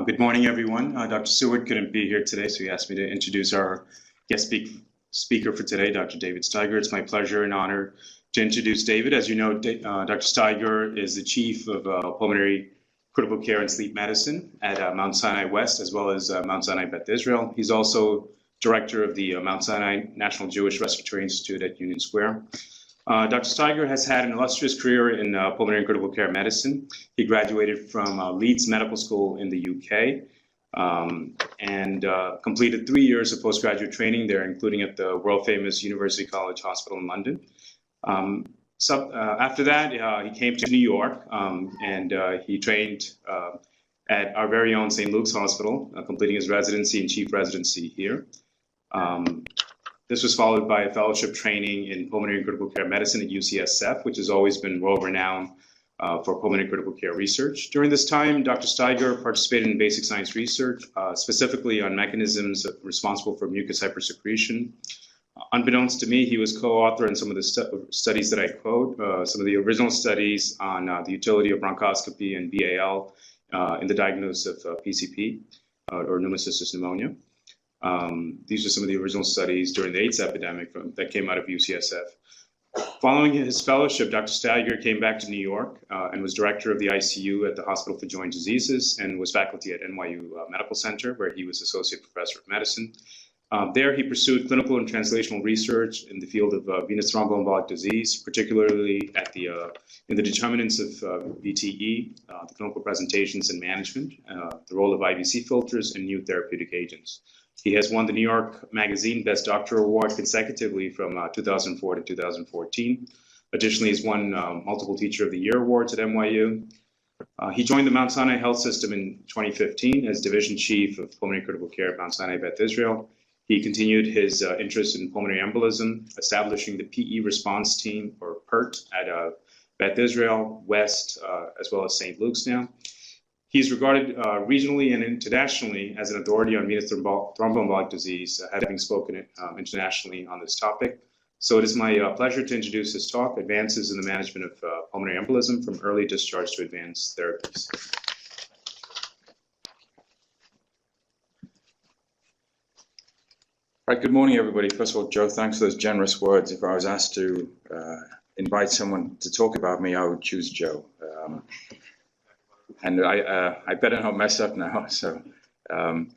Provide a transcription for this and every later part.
Good morning, everyone. Dr. Seward couldn't be here today, so he asked me to introduce our guest speaker for today, Dr. David Steiger. It's my pleasure and honor to introduce David. As you know, Dr. Steiger is the chief of pulmonary critical care and sleep medicine at Mount Sinai West, as well as Mount Sinai Beth Israel. He's also director of the Mount Sinai National Jewish Respiratory Institute at Union Square. Dr. Steiger has had an illustrious career in pulmonary and critical care medicine. He graduated from Leeds Medical School in the UK and completed 3 years of postgraduate training there, including at the world-famous University College Hospital in London. After that, he came to New York and he trained at our very own St. Luke's Hospital, completing his residency and chief residency here. This was followed by a fellowship training in pulmonary and critical care medicine at UCSF, which has always been world-renowned for pulmonary critical care research. During this time, Dr. Steiger participated in basic science research, specifically on mechanisms responsible for mucus hypersecretion. Unbeknownst to me, he was co-author in some of the studies that I quote, some of the original studies on the utility of bronchoscopy and BAL in the diagnosis of PCP, or pneumocystis pneumonia. These are some of the original studies during the AIDS epidemic that came out of UCSF. Following his fellowship, Dr. Steiger came back to New York and was director of the ICU at the Hospital for Joint Diseases and was faculty at NYU Medical Center, where he was associate professor of medicine. There, he pursued clinical and translational research in the field of venous thromboembolic disease, particularly in the determinants of VTE, the clinical presentations and management, the role of IVC filters, and new therapeutic agents. He has won the New York Magazine Best Doctor Award consecutively from 2004 to 2014. Additionally, he's won multiple Teacher of the Year awards at NYU. He joined the Mount Sinai Health System in 2015 as Division Chief of Pulmonary Critical Care at Mount Sinai Beth Israel. He continued his interest in pulmonary embolism, establishing the PE response team, or PERT, at Beth Israel, West, as well as St. Luke's now. He's regarded regionally and internationally as an authority on venous thromboembolic disease, having spoken internationally on this topic. So it is my pleasure to introduce his talk, Advances in the Management of Pulmonary Embolism from Early Discharge to Advanced Therapies. Right, good morning, everybody. First of all, Joe, thanks for those generous words. If I was asked to invite someone to talk about me, I would choose Joe. And I better not mess up now. So, and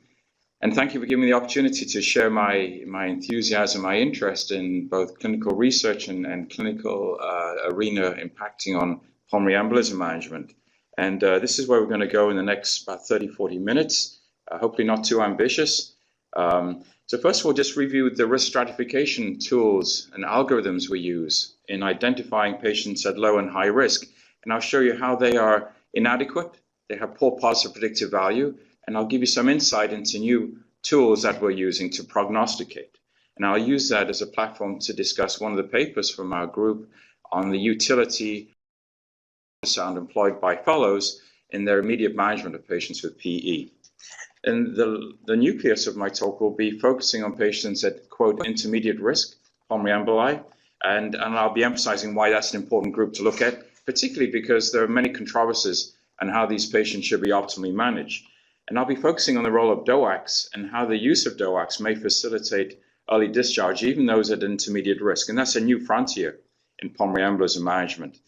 thank you for giving me the opportunity to share my enthusiasm, my interest in both clinical research and clinical arena impacting on pulmonary embolism management. And this is where we're going to go in the next about 30, 40 minutes, hopefully not too ambitious. So first of all, just review the risk stratification tools and algorithms we use in identifying patients at low and high risk. And I'll show you how they are inadequate, they have poor positive predictive value, and I'll give you some insight into new tools that we're using to prognosticate. And I'll use that as a platform to discuss one of the papers from our group on the utility of ultrasound employed by fellows in their immediate management of patients with PE. And the nucleus of my talk will be focusing on patients at, quote, intermediate risk, pulmonary emboli, and I'll be emphasizing why that's an important group to look at, particularly because there are many controversies on how these patients should be optimally managed. And I'll be focusing on the role of DOACs and how the use of DOACs may facilitate early discharge, even those at intermediate risk. And that's a new frontier in pulmonary embolism management.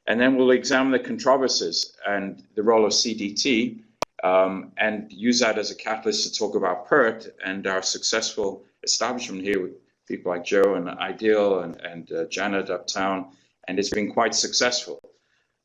And then we'll examine the controversies and the role of CDT and use that as a catalyst to talk about PERT and our successful establishment here with people like Joe and Ideal and Janet uptown. And it's been quite successful.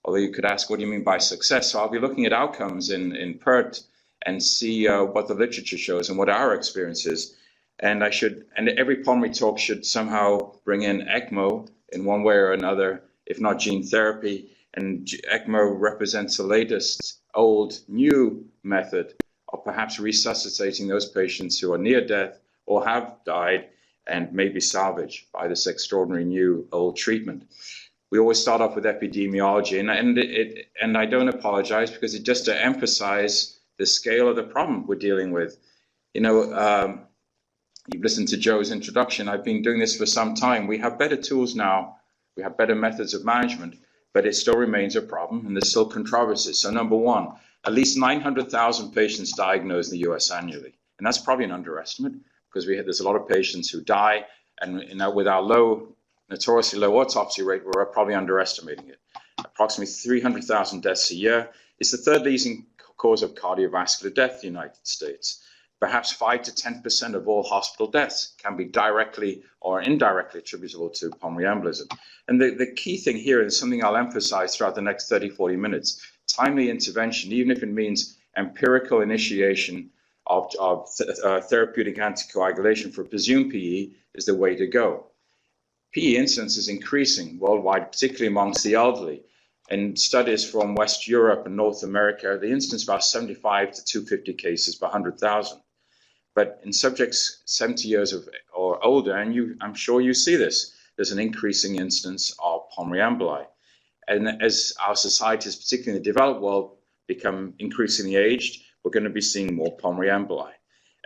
Although you could ask, what do you mean by success? So I'll be looking at outcomes in PERT and see what the literature shows and what our experience is. And every pulmonary talk should somehow bring in ECMO in one way or another, if not gene therapy. And ECMO represents the latest, old, new method of perhaps resuscitating those patients who are near death or have died and may be salvaged by this extraordinary new old treatment. We always start off with epidemiology, and I don't apologize because it's just to emphasize the scale of the problem we're dealing with. You know, you've listened to Joe's introduction. I've been doing this for some time. We have better tools now. We have better methods of management, but it still remains a problem, and there's still controversies. So number one, at least 900,000 patients diagnosed in the US annually. And that's probably an underestimate because there's a lot of patients who die, and with our notoriously low autopsy rate, we're probably underestimating it. Approximately 300,000 deaths a year. It's the third leading cause of cardiovascular death in the United States. Perhaps 5 to 10% of all hospital deaths can be directly or indirectly attributable to pulmonary embolism. And the key thing here is something I'll emphasize throughout the next 30, 40 minutes. Timely intervention, even if it means empirical initiation of therapeutic anticoagulation for presumed PE, is the way to go. PE incidence is increasing worldwide, particularly amongst the elderly. In studies from West Europe and North America, the incidence is about 75 to 250 cases per 100,000. But in subjects 70 years or older, and I'm sure you see this, there's an increasing incidence of pulmonary emboli. And as our societies, particularly in the developed world, become increasingly aged, we're going to be seeing more pulmonary emboli.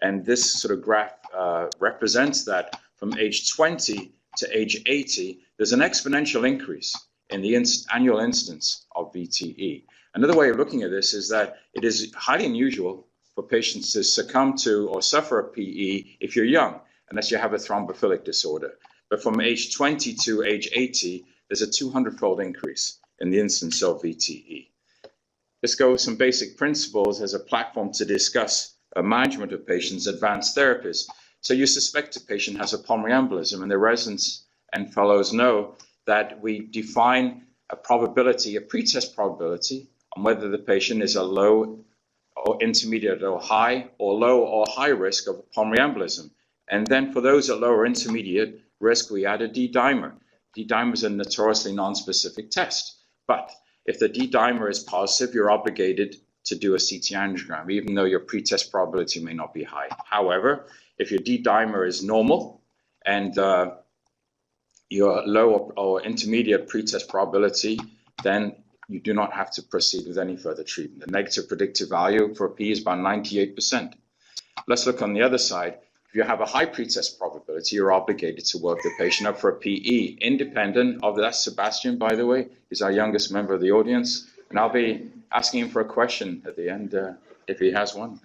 And this sort of graph represents that from age 20 to age 80, there's an exponential increase in the annual incidence of VTE. Another way of looking at this is that it is highly unusual for patients to succumb to or suffer a PE if you're young, unless you have a thrombophilic disorder. But from age 20 to age 80, there's a 200-fold increase in the incidence of VTE. Let's go with some basic principles as a platform to discuss management of patients' advanced therapies. So you suspect a patient has a pulmonary embolism, and the residents and fellows know that we define a probability, a pretest probability, on whether the patient is a low or intermediate or high, or low or high risk of pulmonary embolism. And then for those at low or intermediate risk, we add a D-dimer. D-dimer is a notoriously non-specific test. But if the D-dimer is positive, you're obligated to do a CT angiogram, even though your pretest probability may not be high. However, if your D-dimer is normal and your low or intermediate pretest probability, then you do not have to proceed with any further treatment. The negative predictive value for a PE is about 98%. Let's look on the other side. If you have a high pretest probability, you're obligated to work the patient up for a PE, independent of that. Sebastian, by the way, is our youngest member of the audience, and I'll be asking him for a question at the end if he has one.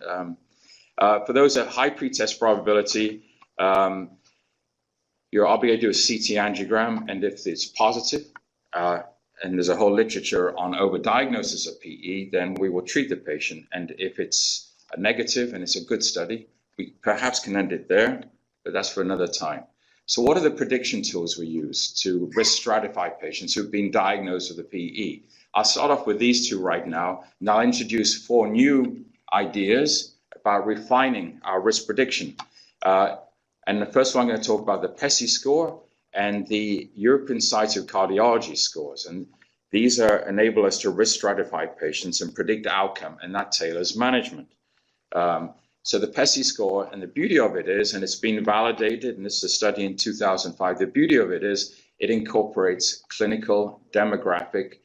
For those at high pretest probability, you're obligated to do a CT angiogram, and if it's positive, and there's a whole literature on overdiagnosis of PE, then we will treat the patient. And if it's a negative and it's a good study, we perhaps can end it there, but that's for another time. So what are the prediction tools we use to risk stratify patients who've been diagnosed with a PE? I'll start off with these two right now, and I'll introduce 4 new ideas about refining our risk prediction. And the first one, I'm going to talk about the PESI score and the European Society of Cardiology scores. And these enable us to risk stratify patients and predict outcome, and that tailors management. So the PESI score, and the beauty of it is, and it's been validated, and this is a study in 2005, the beauty of it is it incorporates clinical, demographic,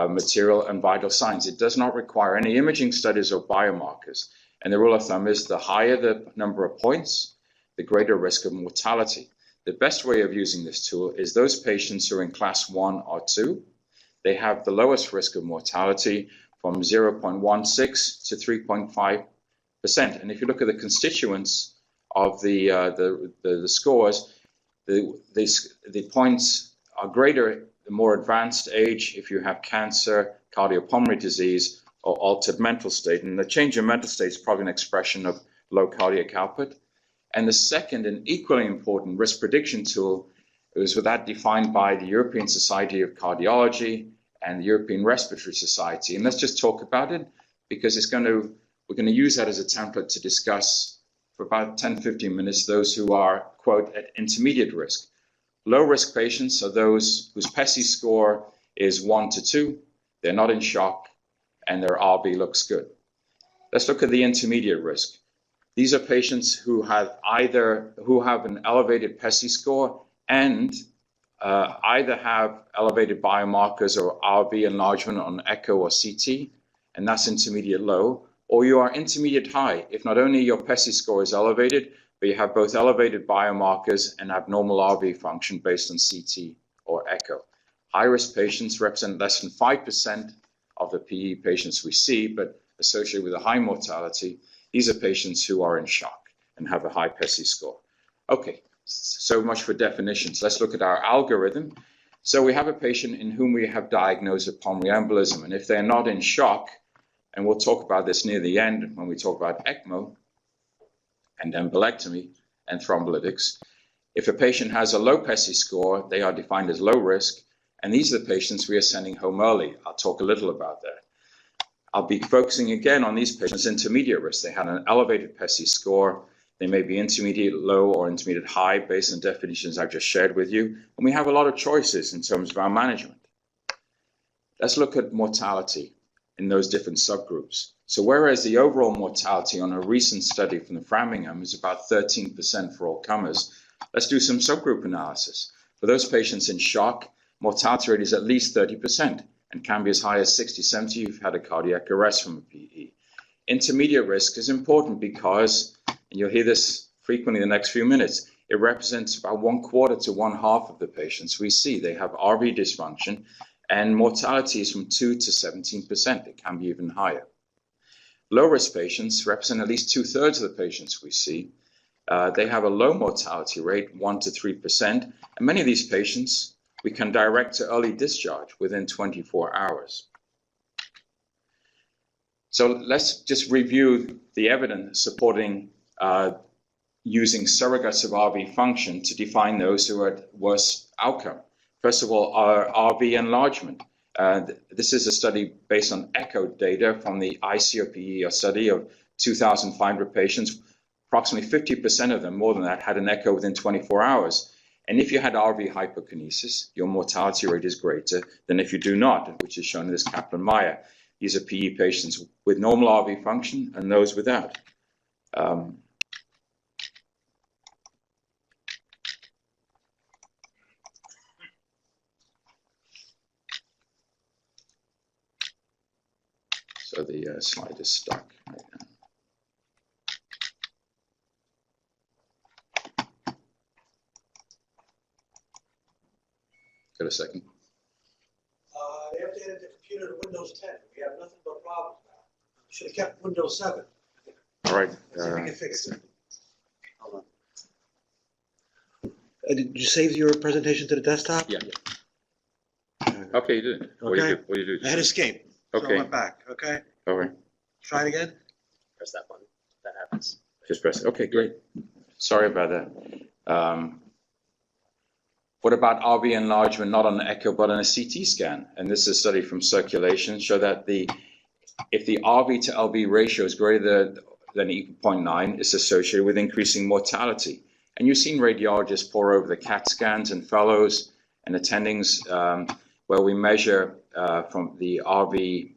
material, and vital signs. It does not require any imaging studies or biomarkers. And the rule of thumb is the higher the number of points, the greater risk of mortality. The best way of using this tool is those patients who are in class 1 or 2. They have the lowest risk of mortality from 0.16 to 3.5%. And if you look at the constituents of the scores, the points are greater the more advanced age, if you have cancer, cardiopulmonary disease, or altered mental state. And the change in mental state is probably an expression of low cardiac output. And the second and equally important risk prediction tool is with that defined by the European Society of Cardiology and the European Respiratory Society. And let's just talk about it, because we're going to use that as a template to discuss for about 10, 15 minutes those who are, quote, at intermediate risk. Low risk patients are those whose PESI score is 1 to 2, they're not in shock, and their RB looks good. Let's look at the intermediate risk. These are patients who have an elevated PESI score and either have elevated biomarkers or RB enlargement on echo or CT, and that's intermediate low, or you are intermediate high, if not only your PESI score is elevated, but you have both elevated biomarkers and abnormal RV function based on CT or echo. High-risk patients represent less than 5% of the PE patients we see, but associated with a high mortality. These are patients who are in shock and have a high PESI score. Okay, so much for definitions. Let's look at our algorithm. So we have a patient in whom we have diagnosed a pulmonary embolism, and if they're not in shock, and we'll talk about this near the end when we talk about ECMO and embolectomy and thrombolytics. If a patient has a low PESI score, they are defined as low risk, and these are the patients we are sending home early. I'll talk a little about that. I'll be focusing again on these patients intermediate risk. They had an elevated PESI score. They may be intermediate low or intermediate high based on definitions I've just shared with you. And we have a lot of choices in terms of our management. Let's look at mortality in those different subgroups. So whereas the overall mortality on a recent study from the Framingham is about 13% for all comers, let's do some subgroup analysis. For those patients in shock, mortality rate is at least 30% and can be as high as 60-70% if you've had a cardiac arrest from a PE. Intermediate risk is important because, and you'll hear this frequently in the next few minutes, it represents about 1/4 to 1/2 of the patients we see. They have RV dysfunction, and mortality is from 2 to 17%. It can be even higher. Low-risk patients represent at least 2/3 of the patients we see. They have a low mortality rate, 1 to 3%, and many of these patients we can direct to early discharge within 24 hours. So let's just review the evidence supporting using surrogates of RV function to define those who are at worse outcome. First of all, our RV enlargement. This is a study based on echo data from the ICOPE study of 2,500 patients. Approximately 50% of them, more than that, had an echo within 24 hours. And if you had RV hypokinesis, your mortality rate is greater than if you do not, which is shown in this Kaplan-Meier. These are PE patients with normal RV function and those without. So the slide is stuck right now. Got a second? They updated the computer to Windows 10. We have nothing but problems now. Should have kept Windows 7. All right. Let's see if we can fix it. Hold on. Did you save your presentation to the desktop? Yeah. Okay, you did. What do you do? I had escape. So Okay. I went back. Okay. All right. Try it again. Press that button. That happens. Just press it. Okay, great. Sorry about that. What about RV enlargement, not on an echo, but on a CT scan? And this is a study from Circulation, show that if the RV to LV ratio is greater than equal 0.9, it's associated with increasing mortality. And you've seen radiologists pour over the CAT scans and fellows and attendings where we measure from the RV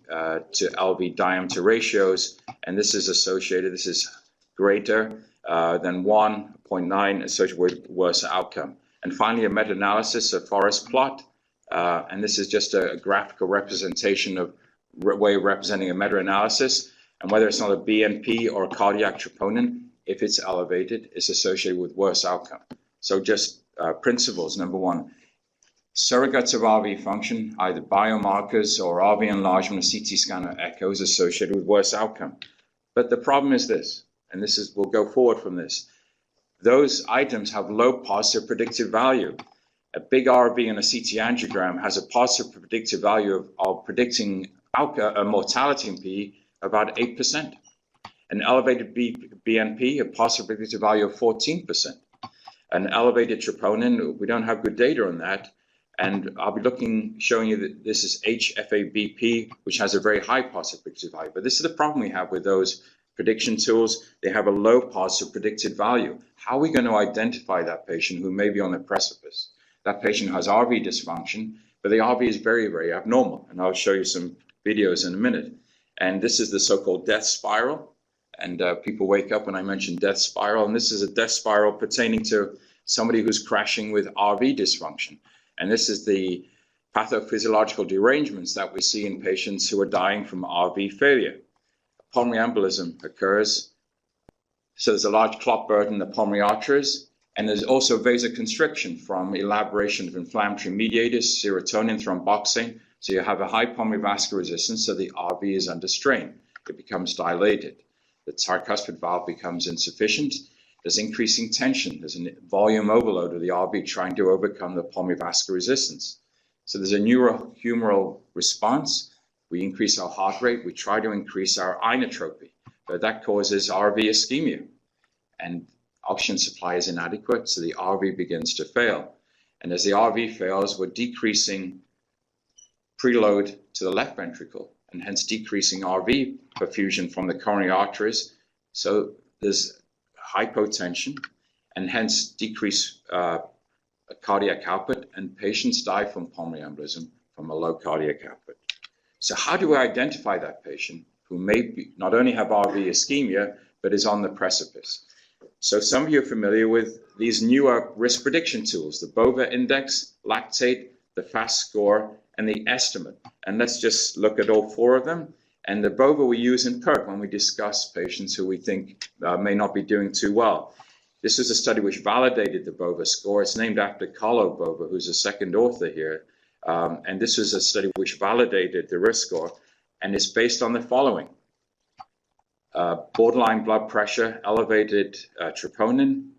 to LV diameter ratios, and this is associated, this is greater than 1.9, associated with worse outcome. And finally, a meta-analysis, a forest plot, and this is just a graphical representation of way of representing a meta-analysis, and whether it's not a BNP or a cardiac troponin, if it's elevated, it's associated with worse outcome. So just principles, number one, surrogates of RV function, either biomarkers or RV enlargement, or CT scan or echo, is associated with worse outcome. But the problem is this, and this is, we'll go forward from this. Those items have low positive predictive value. A big RV in a CT angiogram has a positive predictive value of predicting mortality in PE about 8%. An elevated BNP, a positive predictive value of 14%. An elevated troponin, we don't have good data on that. And I'll be showing you that this is HFABP, which has a very high positive predictive value. But this is the problem we have with those prediction tools. They have a low positive predicted value. How are we going to identify that patient who may be on the precipice? That patient has RV dysfunction, but the RV is very, very abnormal. And I'll show you some videos in a minute. And this is the so-called death spiral. And people wake up when I mention death spiral. And this is a death spiral pertaining to somebody who's crashing with RV dysfunction. And this is the pathophysiological derangements that we see in patients who are dying from RV failure. Pulmonary embolism occurs. So there's a large clot burden in the pulmonary arteries. And there's also vasoconstriction from elaboration of inflammatory mediators, serotonin, thromboxane. So you have a high pulmonary vascular resistance, so the RV is under strain. it becomes dilated. The tricuspid valve becomes insufficient. There's increasing tension. There's a volume overload of the RV trying to overcome the pulmonary vascular resistance. So there's a neurohumoral response. We increase our heart rate. We try to increase our inotropy, but that causes RV ischemia, and oxygen supply is inadequate, so the RV begins to fail. And as the RV fails, we're decreasing preload to the left ventricle, and hence decreasing RV perfusion from the coronary arteries. So there's hypotension, and hence decreased cardiac output, and patients die from pulmonary embolism from a low cardiac output. So how do we identify that patient who may be, not only have RV ischemia, but is on the precipice? So some of you are familiar with these newer risk prediction tools, the BOVA index, lactate, the FAST score, and the estimate. And let's just look at all four of them. And the BOVA we use in PERT when we discuss patients who we think may not be doing too well. This is a study which validated the BOVA score. It's named after Carlo Bova, who's a second author here. And this is a study which validated the risk score, and it's based on the following. Borderline blood pressure, elevated troponin,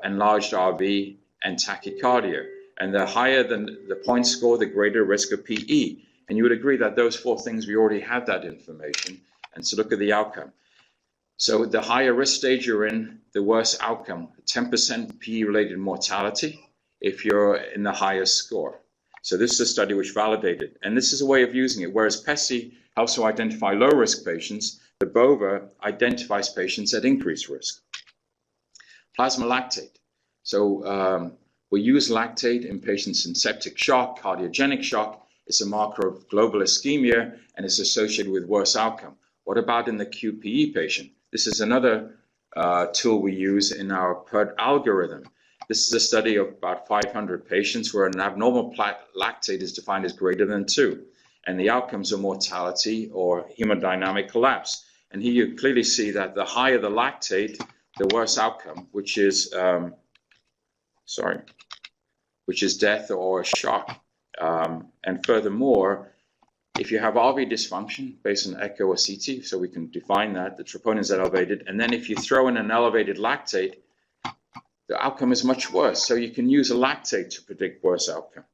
enlarged RV, and tachycardia. And the higher the point score, the greater risk of PE. And you would agree that those four things, we already have that information. And so look at the outcome. So the higher risk stage you're in, the worse outcome. 10% PE-related mortality if you're in the highest score. So this is a study which validated. And this is a way of using it. Whereas PESI helps to identify low-risk patients, the BOVA identifies patients at increased risk. Plasma lactate. So we use lactate in patients in septic shock, cardiogenic shock. It's a marker of global ischemia, and it's associated with worse outcome. What about in the QPE patient? This is another tool we use in our PERT algorithm. This is a study of about 500 patients where an abnormal lactate is defined as greater than 2, and the outcomes are mortality or hemodynamic collapse. And here you clearly see that the higher the lactate, the worse outcome, which is death or shock. And furthermore, if you have RV dysfunction based on echo or CT, so we can define that, the troponin is elevated, and then if you throw in an elevated lactate, the outcome is much worse. So you can use a lactate to predict worse outcome.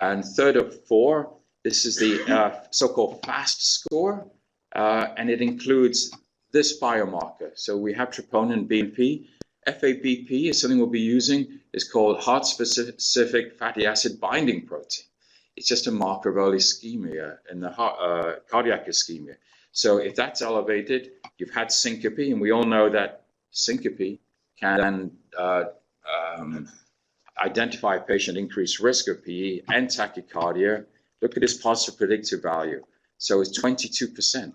And third of four, this is the so-called FAST score, and it includes this biomarker. So we have troponin, BNP. FABP is something we'll be using. It's called heart-specific fatty acid binding protein. It's just a marker of early ischemia in the heart, cardiac ischemia. So if that's elevated, you've had syncope, and we all know that syncope can identify a patient increased risk of PE and tachycardia. Look at this positive predictive value. So it's 22%.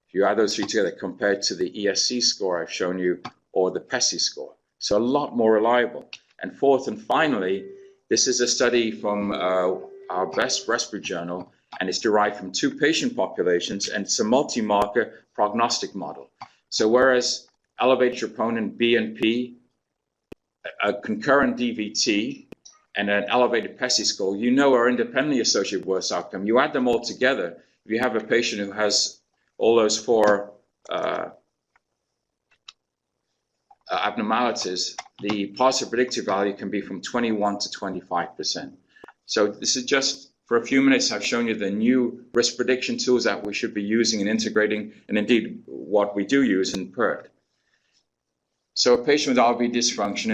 If you add those three together compared to the ESC score I've shown you or the PESI score. So a lot more reliable. And fourth and finally, this is a study from our best respiratory journal, and it's derived from 2 patient populations, and it's a multi-marker prognostic model. So whereas elevated troponin, BNP, a concurrent DVT, and an elevated PESI score, you know are independently associated with worse outcome. You add them all together, if you have a patient who has all those 4 abnormalities, the positive predictive value can be from 21 to 25%. So this is just for a few minutes. I've shown you the new risk prediction tools that we should be using and integrating, and indeed what we do use in PERT. So a patient with RV dysfunction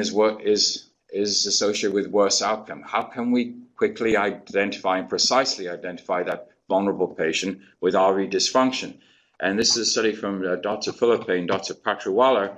is associated with worse outcome. How can we quickly identify and precisely identify that vulnerable patient with RV dysfunction? And this is a study from Dr. Philippe and Dr. Patriwala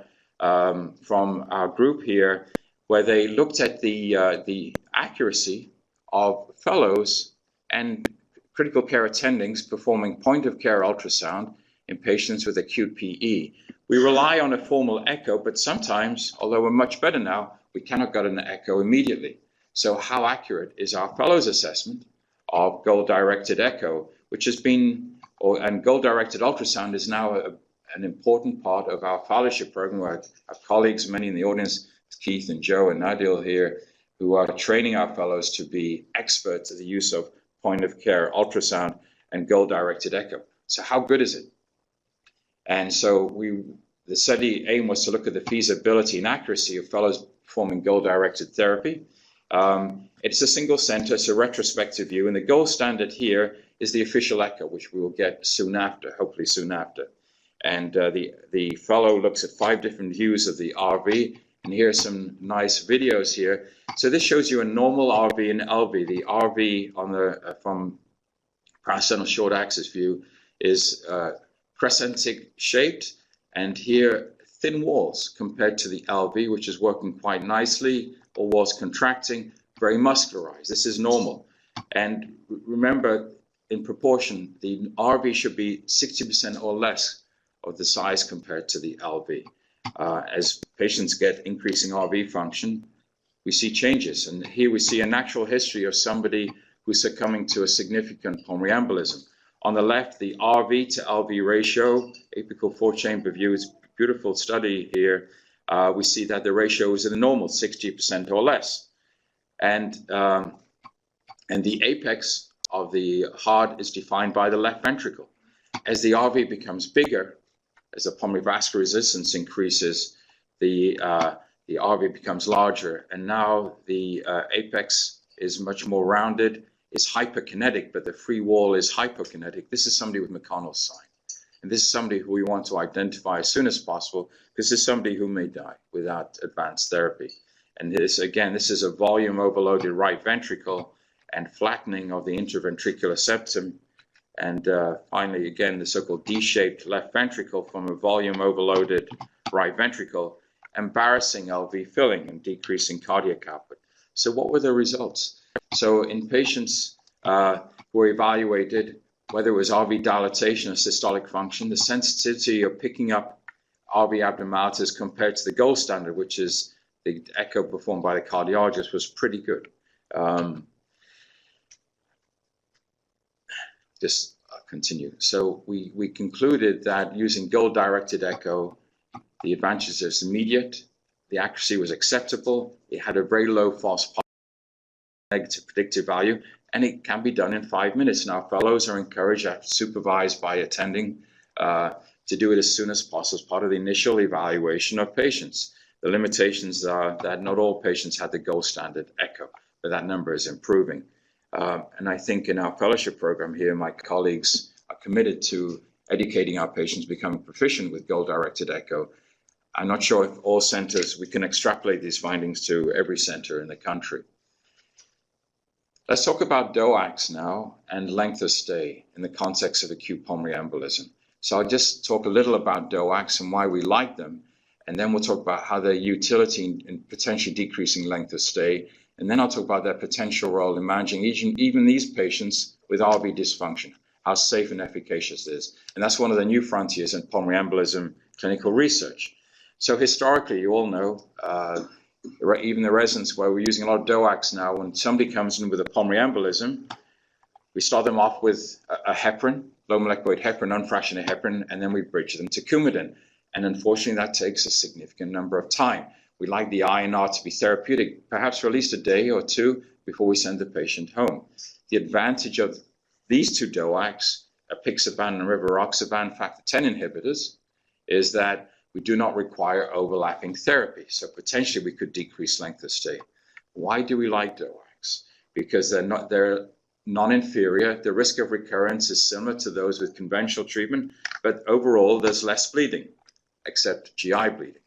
from our group here, where they looked at the accuracy of fellows and critical care attendings performing point-of-care ultrasound in patients with acute PE. We rely on a formal echo, but sometimes, although we're much better now, we cannot get an echo immediately. So how accurate is our fellows assessment of goal-directed echo, which has been, and goal-directed ultrasound is now an important part of our fellowship program, where our colleagues, many in the audience, Keith and Joe and Nadil here, who are training our fellows to be experts at the use of point-of-care ultrasound and goal-directed echo. So how good is it? And so the study aim was to look at the feasibility and accuracy of fellows performing goal-directed therapy. It's a single center, it's a retrospective view, and the gold standard here is the official echo, which we will get soon after, hopefully soon after. And the fellow looks at 5 different views of the RV, and here are some nice videos here. So this shows you a normal RV and LV. The RV on the from parasentinel short axis view is crescentic shaped, and here thin walls compared to the LV, which is working quite nicely, or walls contracting, very muscularized. This is normal. And remember, in proportion, the RV should be 60% or less of the size compared to the LV. As patients get increasing RV function, we see changes. And here we see a natural history of somebody who's succumbing to a significant pulmonary embolism. On the left, the RV to LV ratio, apical 4-chamber view, is a beautiful study here. We see that the ratio is in the normal, 60% or less. And the apex of the heart is defined by the left ventricle. As the RV becomes bigger, as the pulmonary vascular resistance increases, the RV becomes larger, and now the apex is much more rounded. It's hyperkinetic, but the free wall is hypokinetic. This is somebody with McConnell's sign. And this is somebody who we want to identify as soon as possible, because this is somebody who may die without advanced therapy. And this, again, this is a volume overloaded right ventricle and flattening of the interventricular septum. And finally, again, the so-called D-shaped left ventricle from a volume overloaded right ventricle, embarrassing LV filling and decreasing cardiac output. So what were the results? So in patients who were evaluated, whether it was RV dilatation or systolic function, the sensitivity of picking up RV abnormalities compared to the gold standard, which is the echo performed by the cardiologist, was pretty good. Just continue. So we concluded that using goal-directed echo, the advantage is immediate, the accuracy was acceptable, it had a very low false negative predictive value, and it can be done in 5 minutes. Now, fellows are encouraged, supervised by attending, to do it as soon as possible as part of the initial evaluation of patients. The limitations are that not all patients had the gold standard echo, but that number is improving. And I think in our fellowship program here, my colleagues are committed to educating our patients becoming proficient with goal-directed echo. I'm not sure if all centers, we can extrapolate these findings to every center in the country. Let's talk about DOACs now and length of stay in the context of acute pulmonary embolism. So I'll just talk a little about DOACs and why we like them, and then we'll talk about how their utility in potentially decreasing length of stay, and then I'll talk about their potential role in managing even these patients with RV dysfunction, how safe and efficacious it is. And that's one of the new frontiers in pulmonary embolism clinical research. So historically, you all know, even the residents where we're using a lot of DOACs now, when somebody comes in with a pulmonary embolism, we start them off with a heparin, low molecular weight heparin, unfractionated heparin, and then we bridge them to Coumadin. And unfortunately, that takes a significant number of time. We like the INR to be therapeutic, perhaps for at least a day or two before we send the patient home. The advantage of these two DOACs, apixaban and rivaroxaban factor 10 inhibitors, is that we do not require overlapping therapy. So potentially we could decrease length of stay. Why do we like DOACs? Because they're non-inferior. The risk of recurrence is similar to those with conventional treatment, but overall there's less bleeding, except GI bleeding.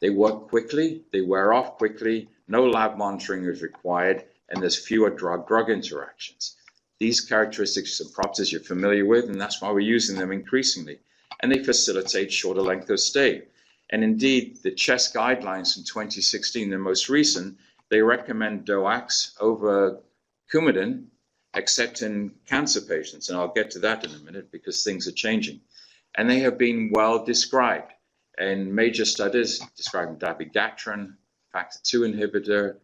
They work quickly, they wear off quickly, no lab monitoring is required, and there's fewer drug-drug interactions. These characteristics and properties you're familiar with, and that's why we're using them increasingly. And they facilitate shorter length of stay. And indeed, the CHEST guidelines in 2016, the most recent, they recommend DOACs over Coumadin, except in cancer patients. And I'll get to that in a minute because things are changing. And they have been well described in major studies describing dabigatran, factor 2 inhibitor,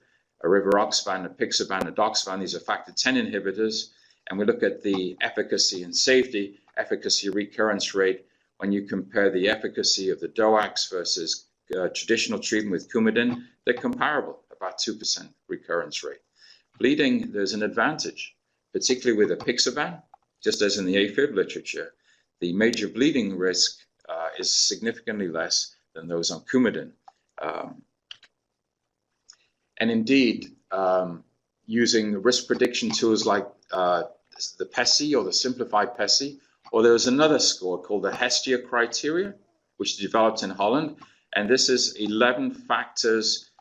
a rivaroxaban, apixaban, edoxaban. These are factor 10 inhibitors. And we look at the efficacy and safety, efficacy recurrence rate, when you compare the efficacy of the DOACs versus traditional treatment with Coumadin, they're comparable, about 2% recurrence rate. Bleeding, there's an advantage, particularly with apixaban, just as in the AFib literature. the major bleeding risk is significantly less than those on Coumadin. And indeed, using risk prediction tools like the PESI or the simplified PESI, or there's another score called the Hestia criteria, which is developed in Holland. And this is 11 factors.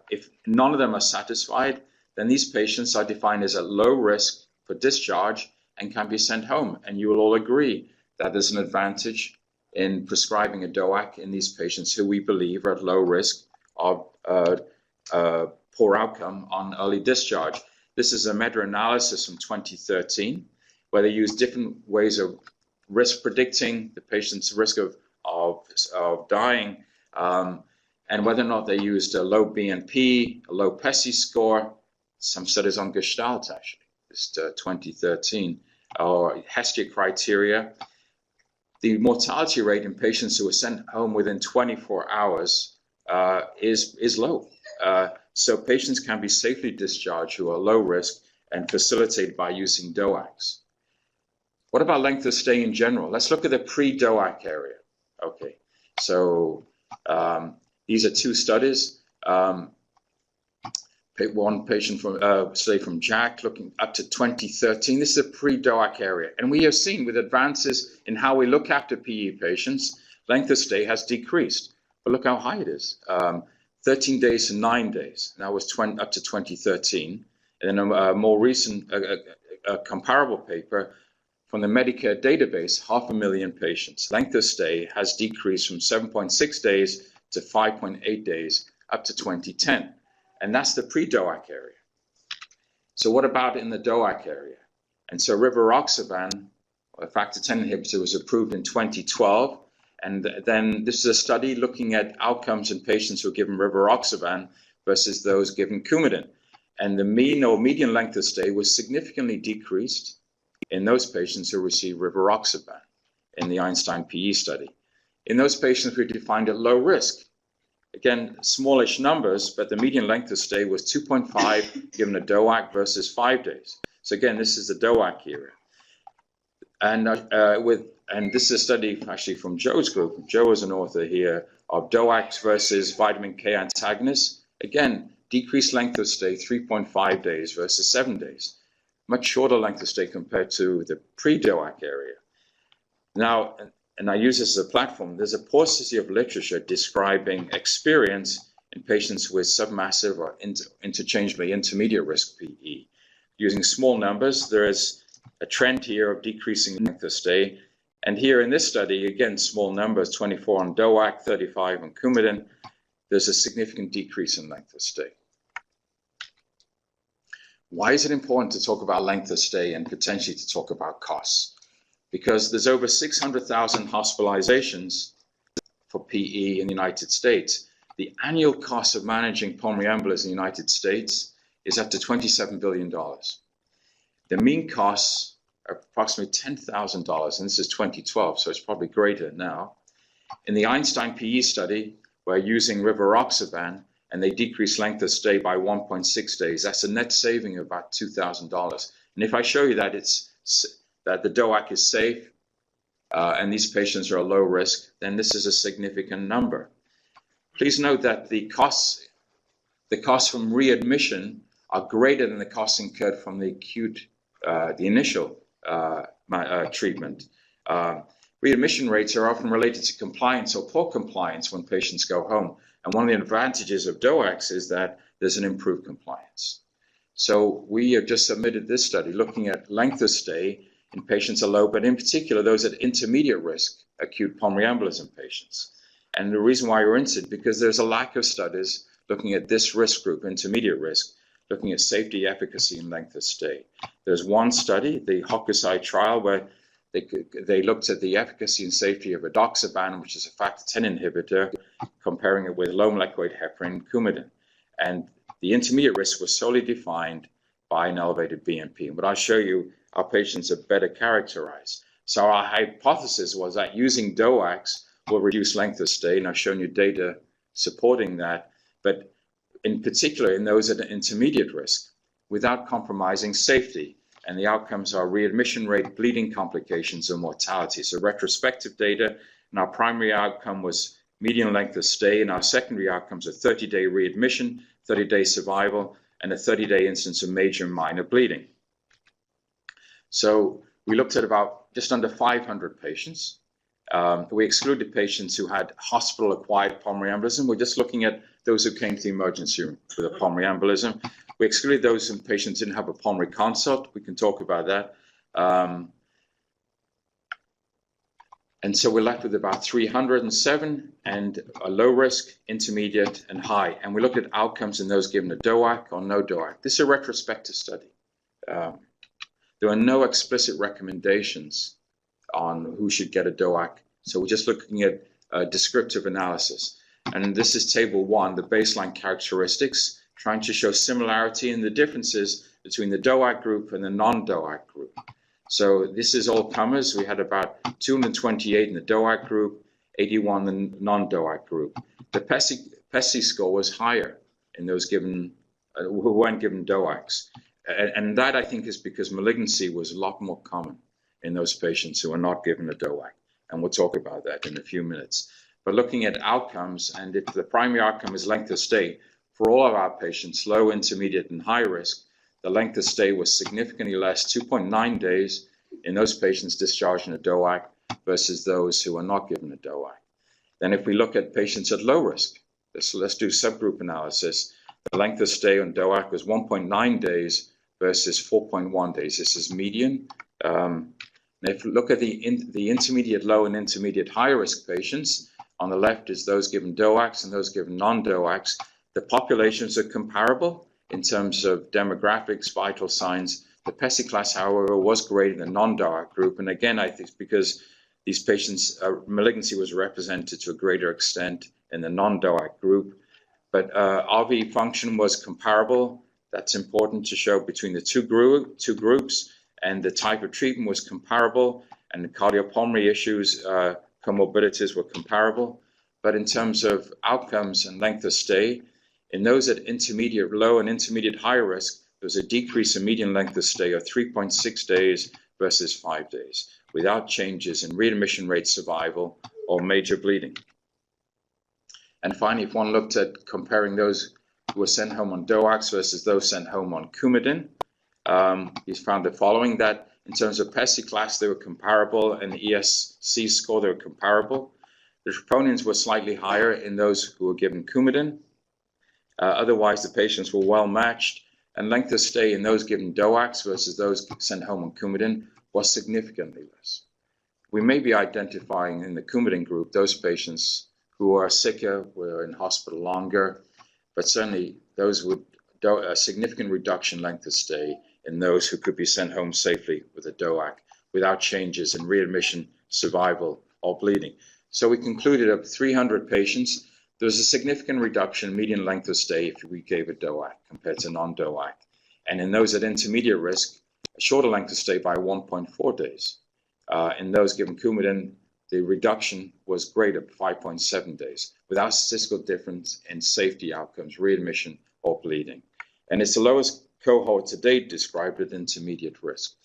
If none of them are satisfied, then these patients are defined as at low risk for discharge and can be sent home. And you will all agree that there's an advantage in prescribing a DOAC in these patients who we believe are at low risk of poor outcome on early discharge. This is a meta-analysis from 2013, where they use different ways of risk predicting the patient's risk of dying, and whether or not they used a low BNP, a low PESI score, some studies on Gestalt actually, just 2013, or Hestia criteria. The mortality rate in patients who were sent home within 24 hours is low. So patients can be safely discharged who are low risk and facilitated by using DOACs. What about length of stay in general? Let's look at the pre-DOAC area. Okay, so these are two studies. One patient from, say, from Jack, looking up to 2013. This is a pre-DOAC area. And we have seen with advances in how we look after PE patients, length of stay has decreased. But look how high it is. 13 days to 9 days. That was up to 2013. And then a more recent comparable paper from the Medicare database, 500,000 patients. Length of stay has decreased from 7.6 days to 5.8 days up to 2010. And that's the pre-DOAC area. So what about in the DOAC area? And so rivaroxaban, a factor 10 inhibitor, was approved in 2012. And then this is a study looking at outcomes in patients who are given rivaroxaban versus those given Coumadin. And the mean or median length of stay was significantly decreased in those patients who received rivaroxaban in the Einstein PE study. In those patients who were defined at low risk, again, smallish numbers, but the median length of stay was 2.5 given a DOAC versus 5 days. So again, this is the DOAC era. And this is a study actually from Joe's group. Joe is an author here of DOACs versus vitamin K antagonists. Again, decreased length of stay, 3.5 days versus 7 days. Much shorter length of stay compared to the pre-DOAC area. Now, and I use this as a platform, there's a paucity of literature describing experience in patients with submassive or interchangeably intermediate risk PE. Using small numbers, there is a trend here of decreasing length of stay. And here in this study, again, small numbers, 24 on DOAC, 35 on Coumadin, there's a significant decrease in length of stay. Why is it important to talk about length of stay and potentially to talk about costs? Because there's over 600,000 hospitalizations for PE in the United States. The annual cost of managing pulmonary embolism in the United States is up to $27 billion. The mean costs are approximately $10,000, and this is 2012, so it's probably greater now. In the Einstein PE study, we're using rivaroxaban, and they decrease length of stay by 1.6 days. That's a net saving of about $2,000. And if I show you that that the DOAC is safe and these patients are low risk, then this is a significant number. Please note that the costs from readmission are greater than the costs incurred from the initial treatment. Readmission rates are often related to compliance or poor compliance when patients go home. And one of the advantages of DOACs is that there's an improved compliance. So we have just submitted this study looking at length of stay in patients are low, but in particular those at intermediate risk, acute pulmonary embolism patients. And the reason why we're interested, because there's a lack of studies looking at this risk group, intermediate risk, looking at safety, efficacy, and length of stay. There's one study, the Hokusai trial, where they looked at the efficacy and safety of edoxaban, which is a factor 10 inhibitor, comparing it with low molecular weight heparin, Coumadin. And the intermediate risk was solely defined by an elevated BNP. But I'll show you our patients are better characterized. So our hypothesis was that using DOACs will reduce length of stay, and I've shown you data supporting that, but in particular in those at an intermediate risk, without compromising safety. and the outcomes are readmission rate, bleeding complications, and mortality. So retrospective data, and our primary outcome was median length of stay, and our secondary outcomes are 30-day readmission, 30-day survival, and a 30-day incidence of major and minor bleeding. So we looked at about just under 500 patients. We excluded patients who had hospital-acquired pulmonary embolism. We're just looking at those who came to the emergency room with a pulmonary embolism. We excluded those who patients didn't have a pulmonary consult. We can talk about that. And so we're left with about 307 and a low risk, intermediate, and high. And we looked at outcomes in those given a DOAC or no DOAC. This is a retrospective study. There are no explicit recommendations on who should get a DOAC. So we're just looking at descriptive analysis. And this is table 1, the baseline characteristics, trying to show similarity in the differences between the DOAC group and the non-DOAC group. So this is all comers. We had about 228 in the DOAC group, 81 in the non-DOAC group. The PESI score was higher in those given who weren't given DOACs. And that, I think, is because malignancy was a lot more common in those patients who are not given a DOAC. And we'll talk about that in a few minutes. But looking at outcomes, and if the primary outcome is length of stay, for all of our patients, low, intermediate, and high risk, the length of stay was significantly less, 2.9 days in those patients discharged in a DOAC versus those who are not given a DOAC. Then if we look at patients at low risk, let's do subgroup analysis. The length of stay on DOAC was 1.9 days versus 4.1 days. This is median. If you look at the intermediate low and intermediate high risk patients, on the left is those given DOACs and those given non-DOACs. The populations are comparable in terms of demographics, vital signs. The PESI class, however, was greater than the non-DOAC group. And again, I think it's because these patients' malignancy was represented to a greater extent in the non-DOAC group. But RV function was comparable. That's important to show between the two groups. And the type of treatment was comparable. And the cardiopulmonary issues, comorbidities were comparable. But in terms of outcomes and length of stay, in those at intermediate low and intermediate high risk, there was a decrease in median length of stay of 3.6 days versus 5 days, without changes in readmission rate, survival, or major bleeding. And finally, if one looked at comparing those who were sent home on DOACs versus those sent home on Coumadin, he's found the following, that in terms of PESI class, they were comparable, and the ESC score, they were comparable. The troponins were slightly higher in those who were given Coumadin. Otherwise, the patients were well matched, and length of stay in those given DOACs versus those sent home on Coumadin was significantly less. We may be identifying in the Coumadin group those patients who are sicker, were in hospital longer, but certainly those with a significant reduction in length of stay in those who could be sent home safely with a DOAC without changes in readmission, survival, or bleeding. So we concluded of 300 patients, there was a significant reduction in median length of stay if we gave a DOAC compared to non-DOAC. And in those at intermediate risk, a shorter length of stay by 1.4 days. In those given Coumadin, the reduction was greater, 5.7 days, without statistical difference in safety outcomes, readmission, or bleeding. And it's the lowest cohort to date described at intermediate risk.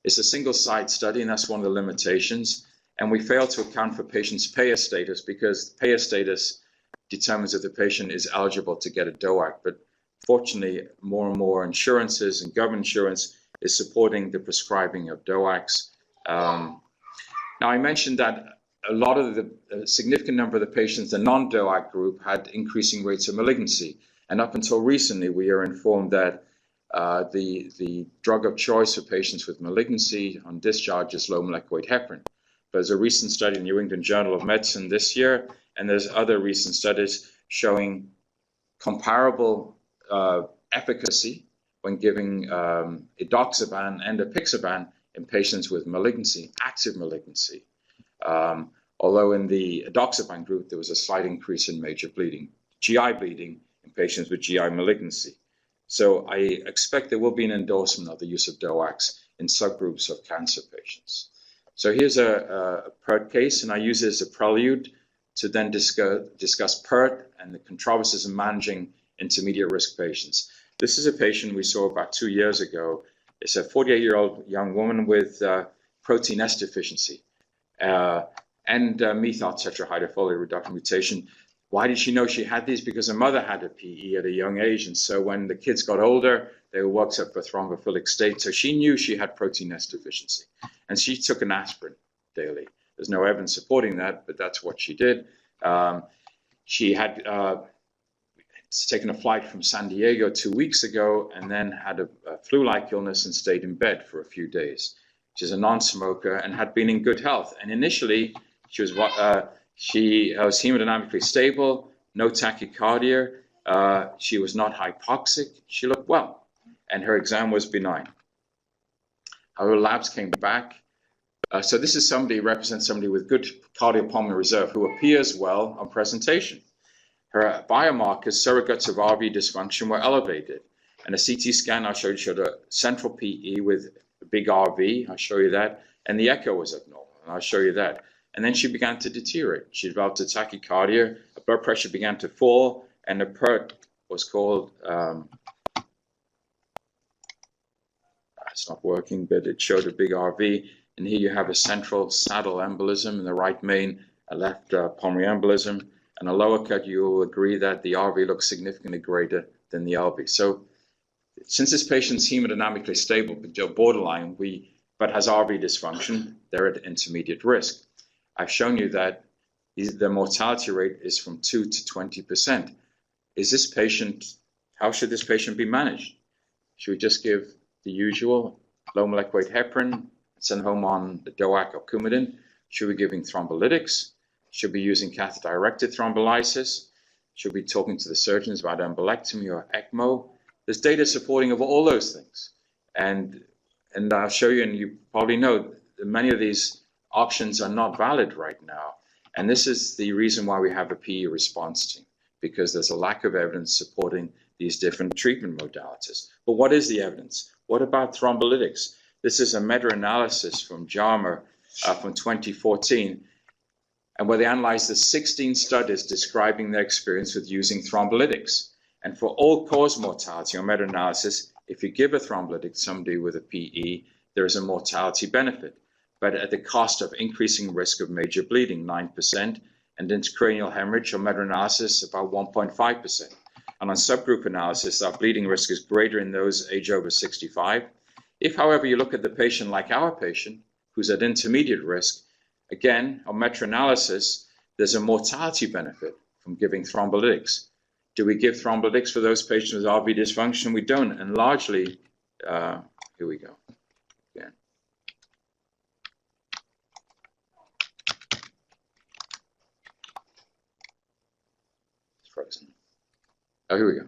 It's a single-site study, and that's one of the limitations. And we fail to account for patients' payer status because payer status determines if the patient is eligible to get a DOAC. But fortunately, more and more insurances and government insurance is supporting the prescribing of DOACs. Now, I mentioned that a lot of a significant number of the patients, the non-DOAC group, had increasing rates of malignancy. And up until recently, we are informed that the drug of choice for patients with malignancy on discharge is low molecular weight heparin. There's a recent study in the New England Journal of Medicine this year, and there's other recent studies showing comparable efficacy when giving edoxaban and apixaban in patients with malignancy, active malignancy. Although in the edoxaban group, there was a slight increase in major bleeding, GI bleeding in patients with GI malignancy. So I expect there will be an endorsement of the use of DOACs in subgroups of cancer patients. So here's a PERT case, and I use it as a prelude to then discuss PERT and the controversies in managing intermediate risk patients. This is a patient we saw about 2 years ago It's a 48-year-old young woman with protein S deficiency and methyl tetrahydrofolate reductase mutation. Why did she know she had these? Because her mother had a PE at a young age, and so when the kids got older, they were worked up for thrombophilic state, so she knew she had protein S deficiency, and she took an aspirin daily. There's no evidence supporting that, but that's what she did. She had taken a flight from San Diego 2 weeks ago and then had a flu-like illness and stayed in bed for a few days. She's a non-smoker and had been in good health. And initially, she was hemodynamically stable, no tachycardia. She was not hypoxic. She looked well, and her exam was benign. Her labs came back. So this is represents somebody with good cardiopulmonary reserve who appears well on presentation. Her biomarkers, surrogates of RV dysfunction, were elevated. And a CT scan I showed a central PE with a big RV, I'll show you that, and the echo was abnormal, and I'll show you that. And then she began to deteriorate. She developed a tachycardia, her blood pressure began to fall, and the PERT was called, it's not working, but it showed a big RV. And here you have a central saddle embolism in the right main, a left pulmonary embolism, and a lower cut. You will agree that the RV looks significantly greater than the LV. So since this patient's hemodynamically stable, but borderline, but has RV dysfunction, they're at intermediate risk. I've shown you that the mortality rate is from 2 to 20%. How should this patient be managed? Should we just give the usual low molecular weight heparin, send home on the DOAC or Coumadin? Should we be giving thrombolytics? Should we be using catheter-directed thrombolysis? Should we be talking to the surgeons about embolectomy or ECMO? There's data supporting of all those things. And I'll show you, and you probably know, that many of these options are not valid right now. And this is the reason why we have a PE response team, because there's a lack of evidence supporting these different treatment modalities. But what is the evidence? What about thrombolytics? This is a meta-analysis from JAMA from 2014, and where they analyzed the 16 studies describing their experience with using thrombolytics. And for all-cause mortality or meta-analysis, if you give a thrombolytic to somebody with a PE, there is a mortality benefit, but at the cost of increasing risk of major bleeding, 9%, and intracranial hemorrhage or meta-analysis, about 1.5%. And on subgroup analysis, our bleeding risk is greater in those age over 65. If, however, you look at the patient like our patient, who's at intermediate risk, again, on meta-analysis, there's a mortality benefit from giving thrombolytics. Do we give thrombolytics for those patients with RV dysfunction? We don't, and largely, here we go, again. It's frozen. Oh, here we go.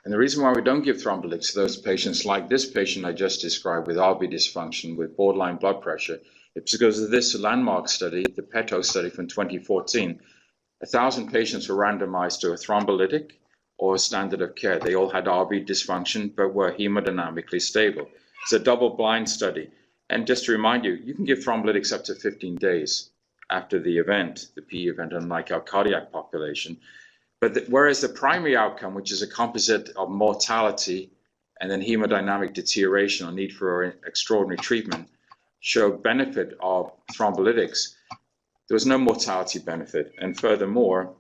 And the reason why we don't give thrombolytics to those patients like this patient I just described with RV dysfunction with borderline blood pressure is because of this landmark study, the PETO study from 2014. 1,000 patients were randomized to a thrombolytic or a standard of care. They all had RV dysfunction but were hemodynamically stable. It's a double-blind study. And just to remind you, you can give thrombolytics up to 15 days after the event, the PE event, unlike our cardiac population. But whereas the primary outcome, which is a composite of mortality and then hemodynamic deterioration or need for extraordinary treatment, showed benefit of thrombolytics, there was no mortality benefit. And furthermore,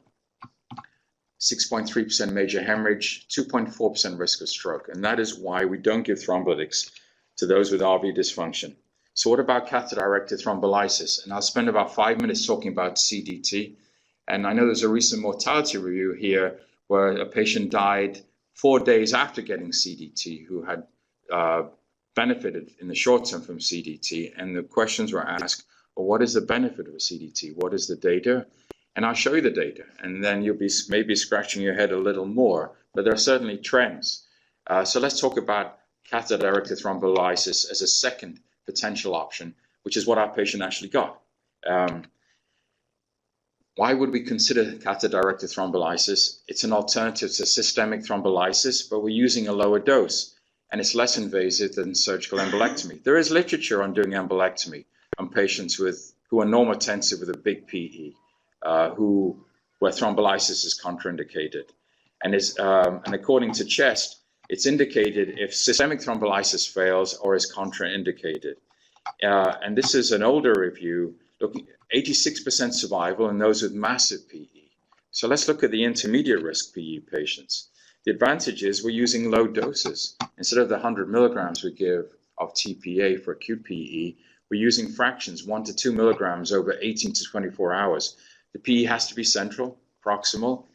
6.3% major hemorrhage, 2.4% risk of stroke. And that is why we don't give thrombolytics to those with RV dysfunction. So what about catheter-directed thrombolysis? And I'll spend about 5 minutes talking about CDT. And I know there's a recent mortality review here where a patient died 4 days after getting CDT who had benefited in the short term from CDT. And the questions were asked, well, what is the benefit of a CDT? What is the data? And I'll show you the data. And then you'll be maybe scratching your head a little more, but there are certainly trends. So let's talk about catheter-directed thrombolysis as a second potential option, which is what our patient actually got. Why would we consider catheter-directed thrombolysis? It's an alternative to systemic thrombolysis, but we're using a lower dose, and it's less invasive than surgical embolectomy. There is literature on doing embolectomy on patients who are normotensive with a big PE, where thrombolysis is contraindicated. And according to CHEST, it's indicated if systemic thrombolysis fails or is contraindicated. And this is an older review looking at 86% survival in those with massive PE. So let's look at the intermediate risk PE patients. The advantage is we're using low doses. Instead of the 100 milligrams we give of TPA for acute PE, we're using fractions, 1 to 2 milligrams over 18 to 24 hours. The PE has to be central, proximal,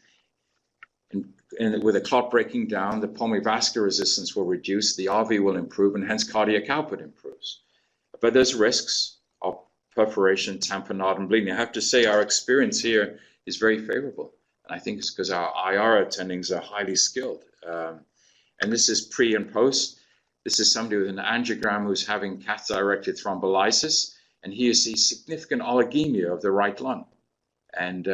and with a clot breaking down, the pulmonary vascular resistance will reduce, the RV will improve, and hence cardiac output improves. But there's risks of perforation, tamponade, and bleeding. I have to say our experience here is very favorable. And I think it's because our IR attendings are highly skilled. And this is pre and post. This is somebody with an angiogram who's having catheter-directed thrombolysis, and here you see significant oligemia of the right lung and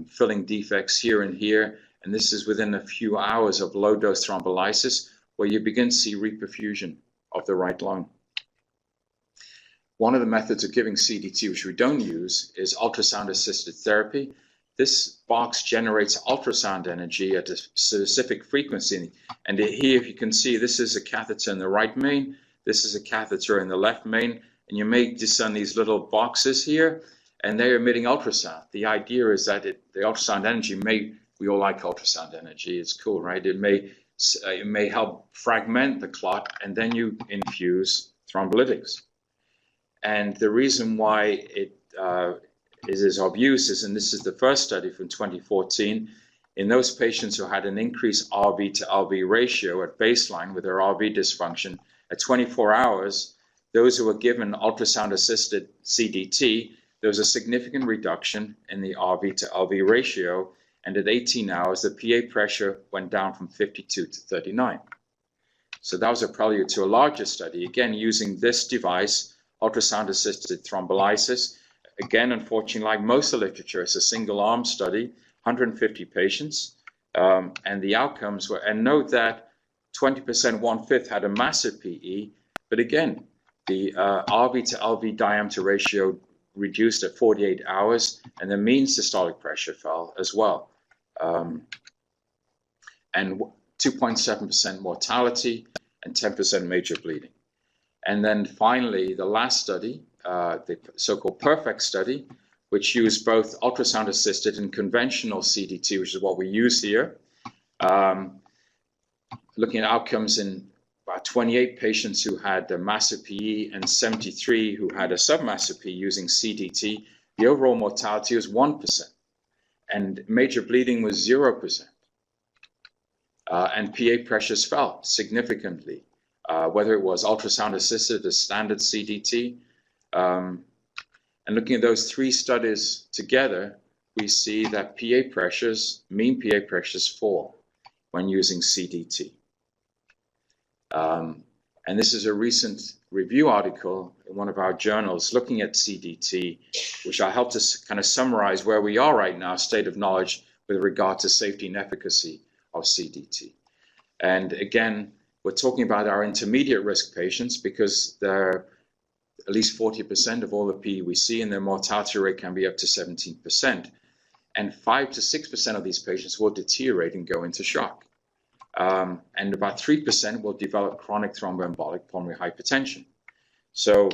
filling defects here and here. And this is within a few hours of low-dose thrombolysis, where you begin to see reperfusion of the right lung. One of the methods of giving CDT, which we don't use, is ultrasound-assisted therapy. This box generates ultrasound energy at a specific frequency. And here, if you can see, this is a catheter in the right main, this is a catheter in the left main, and you may discern these little boxes here, and they're emitting ultrasound. The idea is that the ultrasound energy we all like ultrasound energy, it's cool, right? It may help fragment the clot, and then you infuse thrombolytics. And the reason why it is of use is, and this is the first study from 2014, in those patients who had an increased RV to LV ratio at baseline with their RV dysfunction, at 24 hours, those who were given ultrasound-assisted CDT, there was a significant reduction in the RV to LV ratio, and at 18 hours, the PA pressure went down from 52 to 39. So that was a prelude to a larger study, again, using this device, ultrasound-assisted thrombolysis. Again, unfortunately, like most of the literature, it's a single-arm study, 150 patients, and the outcomes were, and note that 20%, 1/5 had a massive PE, but again, the RV to LV diameter ratio reduced at 48 hours, and the mean systolic pressure fell as well. And 2.7% mortality and 10% major bleeding. And then finally, the last study, the so-called PERFECT study, which used both ultrasound-assisted and conventional CDT, which is what we use here, looking at outcomes in about 28 patients who had a massive PE and 73 who had a submassive PE using CDT. The overall mortality was 1%, and major bleeding was 0%. And PA pressures fell significantly, whether it was ultrasound-assisted or standard CDT. And looking at those three studies together, we see that PA pressures, mean PA pressures fall when using CDT. And this is a recent review article in one of our journals looking at CDT, which I helped us kind of summarize where we are right now, state of knowledge with regard to safety and efficacy of CDT. And again, we're talking about our intermediate risk patients because they're at least 40% of all the PE we see, and their mortality rate can be up to 17%. And 5 to 6% of these patients will deteriorate and go into shock. And about 3% will develop chronic thromboembolic pulmonary hypertension. So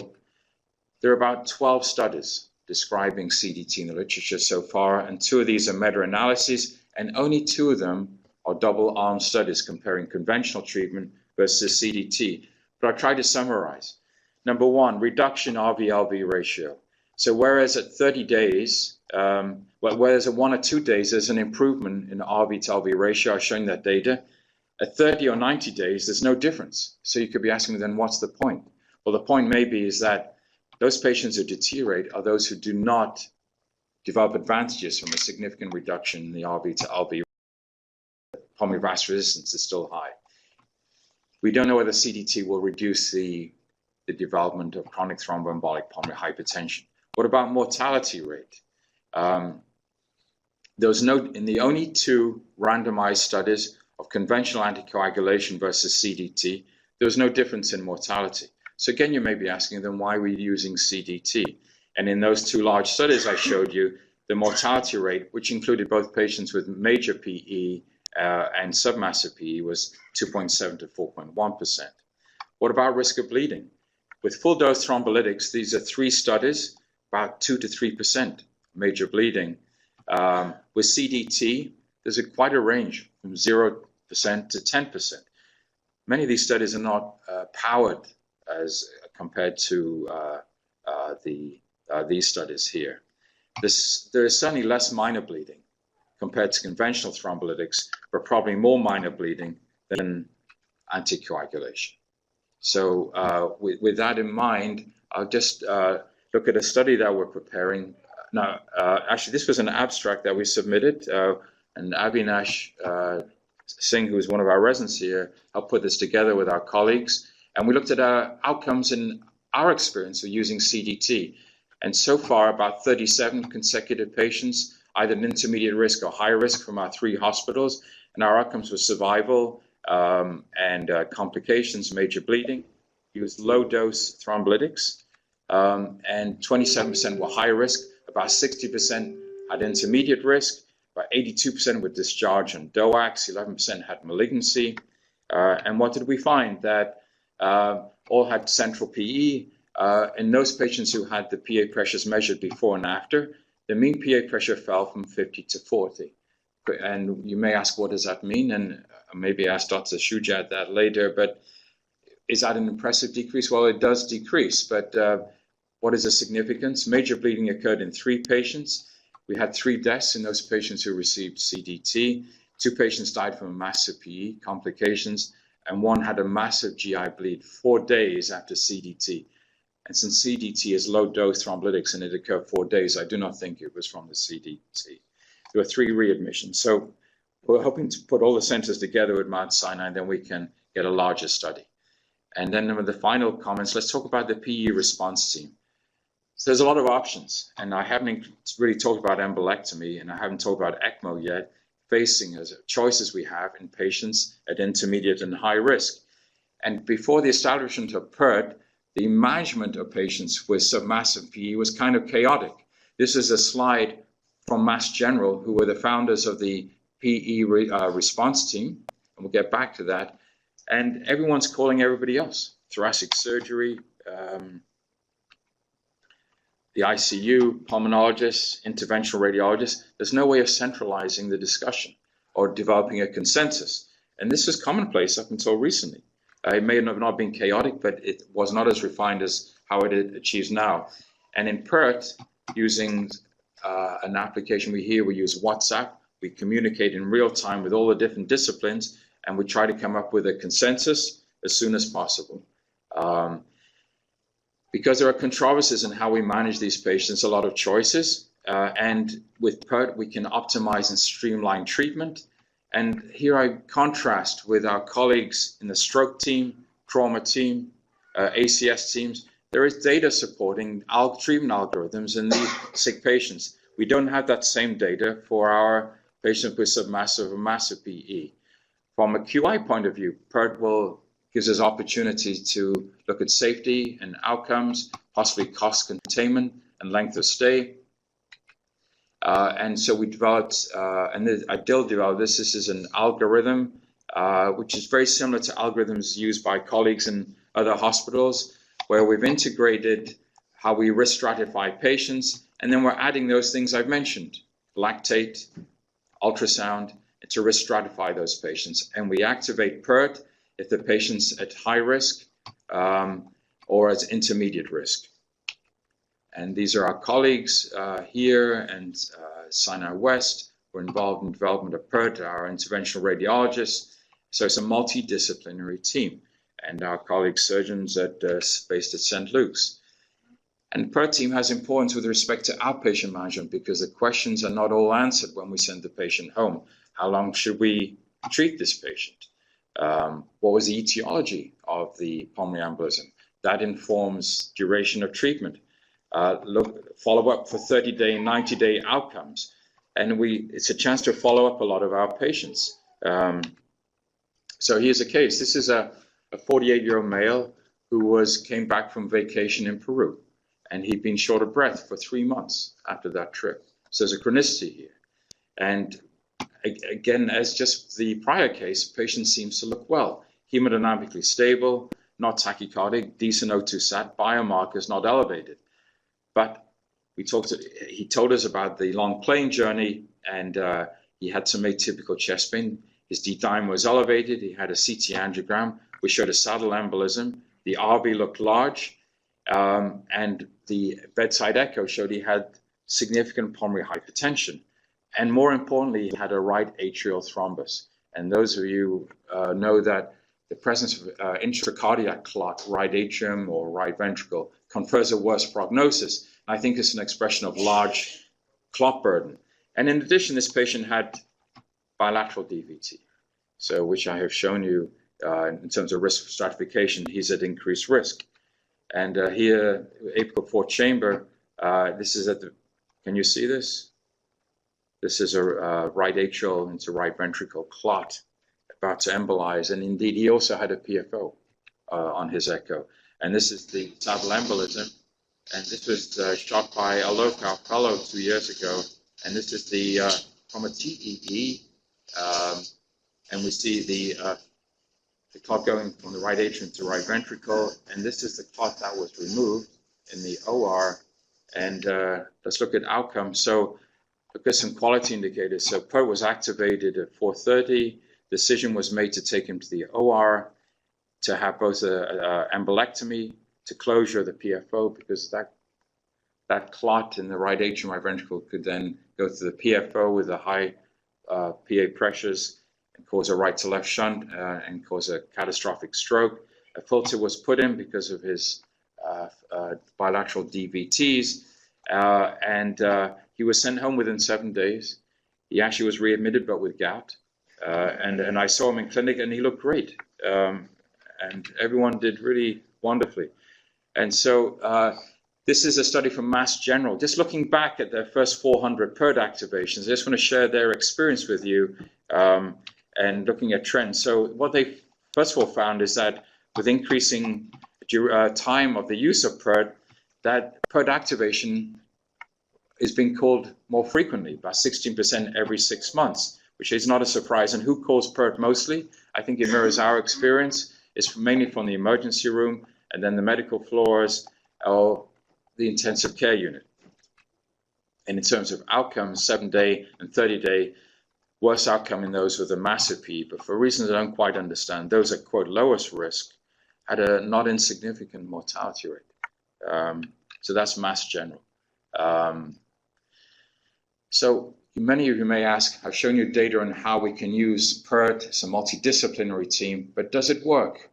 there are about 12 studies describing CDT in the literature so far, and 2 of these are meta-analyses, and only 2 of them are double-arm studies comparing conventional treatment versus CDT. But I'll try to summarize. Number 1, reduction RV-LV ratio. So whereas at 30 days, whereas at 1 or 2 days, there's an improvement in RV to LV ratio, I'm showing that data. At 30 or 90 days, there's no difference. So you could be asking me then, what's the point? Well, the point maybe is that those patients who deteriorate are those who do not develop advantages from a significant reduction in the RV to LV. Pulmonary vascular resistance is still high. We don't know whether CDT will reduce the the development of chronic thromboembolic pulmonary hypertension. What about mortality rate? There was no, in the only 2 randomized studies of conventional anticoagulation versus CDT, there was no difference in mortality. So again, you may be asking them, why were you using CDT? And in those 2 large studies I showed you, the mortality rate, which included both patients with major PE and submassive PE, was 2.7 to 4.1%. What about risk of bleeding? With full dose thrombolytics, these are 3 studies, about 2 to 3% major bleeding. With CDT, there's quite a range from 0% to 10%. Many of these studies are not powered as compared to these studies here. There is certainly less minor bleeding compared to conventional thrombolytics, but probably more minor bleeding than anticoagulation. So with that in mind, I'll just look at a study that we're preparing. Now, actually, this was an abstract that we submitted, and Avinash Singh, who is one of our residents here, helped put this together with our colleagues. And we looked at our outcomes in our experience of using CDT. And so far, about 37 consecutive patients, either an intermediate risk or high risk from our 3 hospitals. And our outcomes were survival and complications, major bleeding. Used low-dose thrombolytics, and 27% were high risk. About 60% had intermediate risk. About 82% were discharge and DOACs. 11% had malignancy. And what did we find? That all had central PE. In those patients who had the PA pressures measured before and after, the mean PA pressure fell from 50 to 40. And you may ask, what does that mean? And maybe ask Dr. Shujat that later, but is that an impressive decrease? Well, it does decrease, but what is the significance? Major bleeding occurred in 3 patients. We had 3 deaths in those patients who received CDT. 2 patients died from a massive PE complications, and 1 had a massive GI bleed 4 days after CDT. And since CDT is low-dose thrombolytics and it occurred 4 days, I do not think it was from the CDT. There were 3 readmissions. So we're hoping to put all the centers together with Mount Sinai, and then we can get a larger study. And then with the final comments, let's talk about the PE response team. So there's a lot of options, and I haven't really talked about embolectomy, and I haven't talked about ECMO yet, facing as choices we have in patients at intermediate and high risk. And before the establishment of PERT, the management of patients with submassive PE was kind of chaotic. This is a slide from Mass General, who were the founders of the PE response team, and we'll get back to that. And everyone's calling everybody else. Thoracic surgery, the ICU, pulmonologists, interventional radiologists. There's no way of centralizing the discussion or developing a consensus. And this is commonplace up until recently. It may have not been chaotic, but it was not as refined as how it achieves now. And in PERT, using an application we use WhatsApp. We communicate in real time with all the different disciplines, and we try to come up with a consensus as soon as possible. Because there are controversies in how we manage these patients, a lot of choices. And with PERT, we can optimize and streamline treatment. And here I contrast with our colleagues in the stroke team, trauma team, ACS teams. There is data supporting treatment algorithms in these sick patients. We don't have that same data for our patients with submassive or massive PE. From a QI point of view, PERT gives us opportunity to look at safety and outcomes, possibly cost containment and length of stay. And so we developed, Adil developed this. This is an algorithm which is very similar to algorithms used by colleagues in other hospitals, where we've integrated how we risk stratify patients, and then we're adding those things I've mentioned, lactate, ultrasound, to risk stratify those patients. And we activate PERT if the patient's at high risk or as intermediate risk. And these are our colleagues here and Sinai West. We're involved in development of PERT, our interventional radiologists. So it's a multidisciplinary team. And our colleague surgeons based at St. Luke's. And PERT team has importance with respect to outpatient management because the questions are not all answered when we send the patient home. How long should we treat this patient? What was the etiology of the pulmonary embolism? that informs duration of treatment. Follow up for 30-day and 90-day outcomes. And it's a chance to follow up a lot of our patients. So here's a case. This is a 48-year-old male who came back from vacation in Peru, and he'd been short of breath for 3 months after that trip. So there's a chronicity here. And again, as just the prior case, patient seems to look well. Hemodynamically stable, not tachycardic, decent O2 sat, biomarkers not elevated. But he told us about the long plane journey, and he had some atypical chest pain. His D-dimer was elevated. He had a CT angiogram, which showed a saddle embolism. The RV looked large, and the bedside echo showed he had significant pulmonary hypertension. And more importantly, he had a right atrial thrombus. And those of you know that the presence of intracardiac clot, right atrium or right ventricle, confers a worse prognosis. I think it's an expression of large clot burden. And in addition, this patient had bilateral DVT, so which I have shown you in terms of risk stratification. He's at increased risk. And here, apical fourth chamber, this is at the, can you see this? This is a right atrial into right ventricle clot about to embolize. And indeed, he also had a PFO on his echo. And this is the saddle embolism. And this was shot by a local fellow 2 years ago. And this is the from a TEE. And we see the clot going from the right atrium to right ventricle. And this is the clot that was removed in the OR. And let's look at outcomes. So look at some quality indicators. So PERT was activated at 4:30. Decision was made to take him to the OR to have both a embolectomy to closure of the PFO, because that clot in the right atrium, right ventricle could then go to the PFO with the high PA pressures and cause a right to left shunt and cause a catastrophic stroke. A filter was put in because of his bilateral DVTs, and he was sent home within 7 days. He actually was readmitted, but with gout. And I saw him in clinic, and he looked great. And everyone did really wonderfully. And so this is a study from Mass General. Just looking back at their first 400 PERT activations, I just want to share their experience with you and looking at trends. So what they first of all found is that with increasing time of the use of PERT, that PERT activation is being called more frequently, about 16% every 6 months, which is not a surprise. And who calls PERT mostly? I think it mirrors our experience. It's mainly from the emergency room, and then the medical floors, or the intensive care unit. And in terms of outcomes, 7-day and 30-day, worse outcome in those with a massive PE, but for reasons I don't quite understand, those at, quote, lowest risk had a not insignificant mortality rate. So that's Mass General. So many of you may ask, I've shown you data on how we can use PERT. It's a multidisciplinary team, but does it work?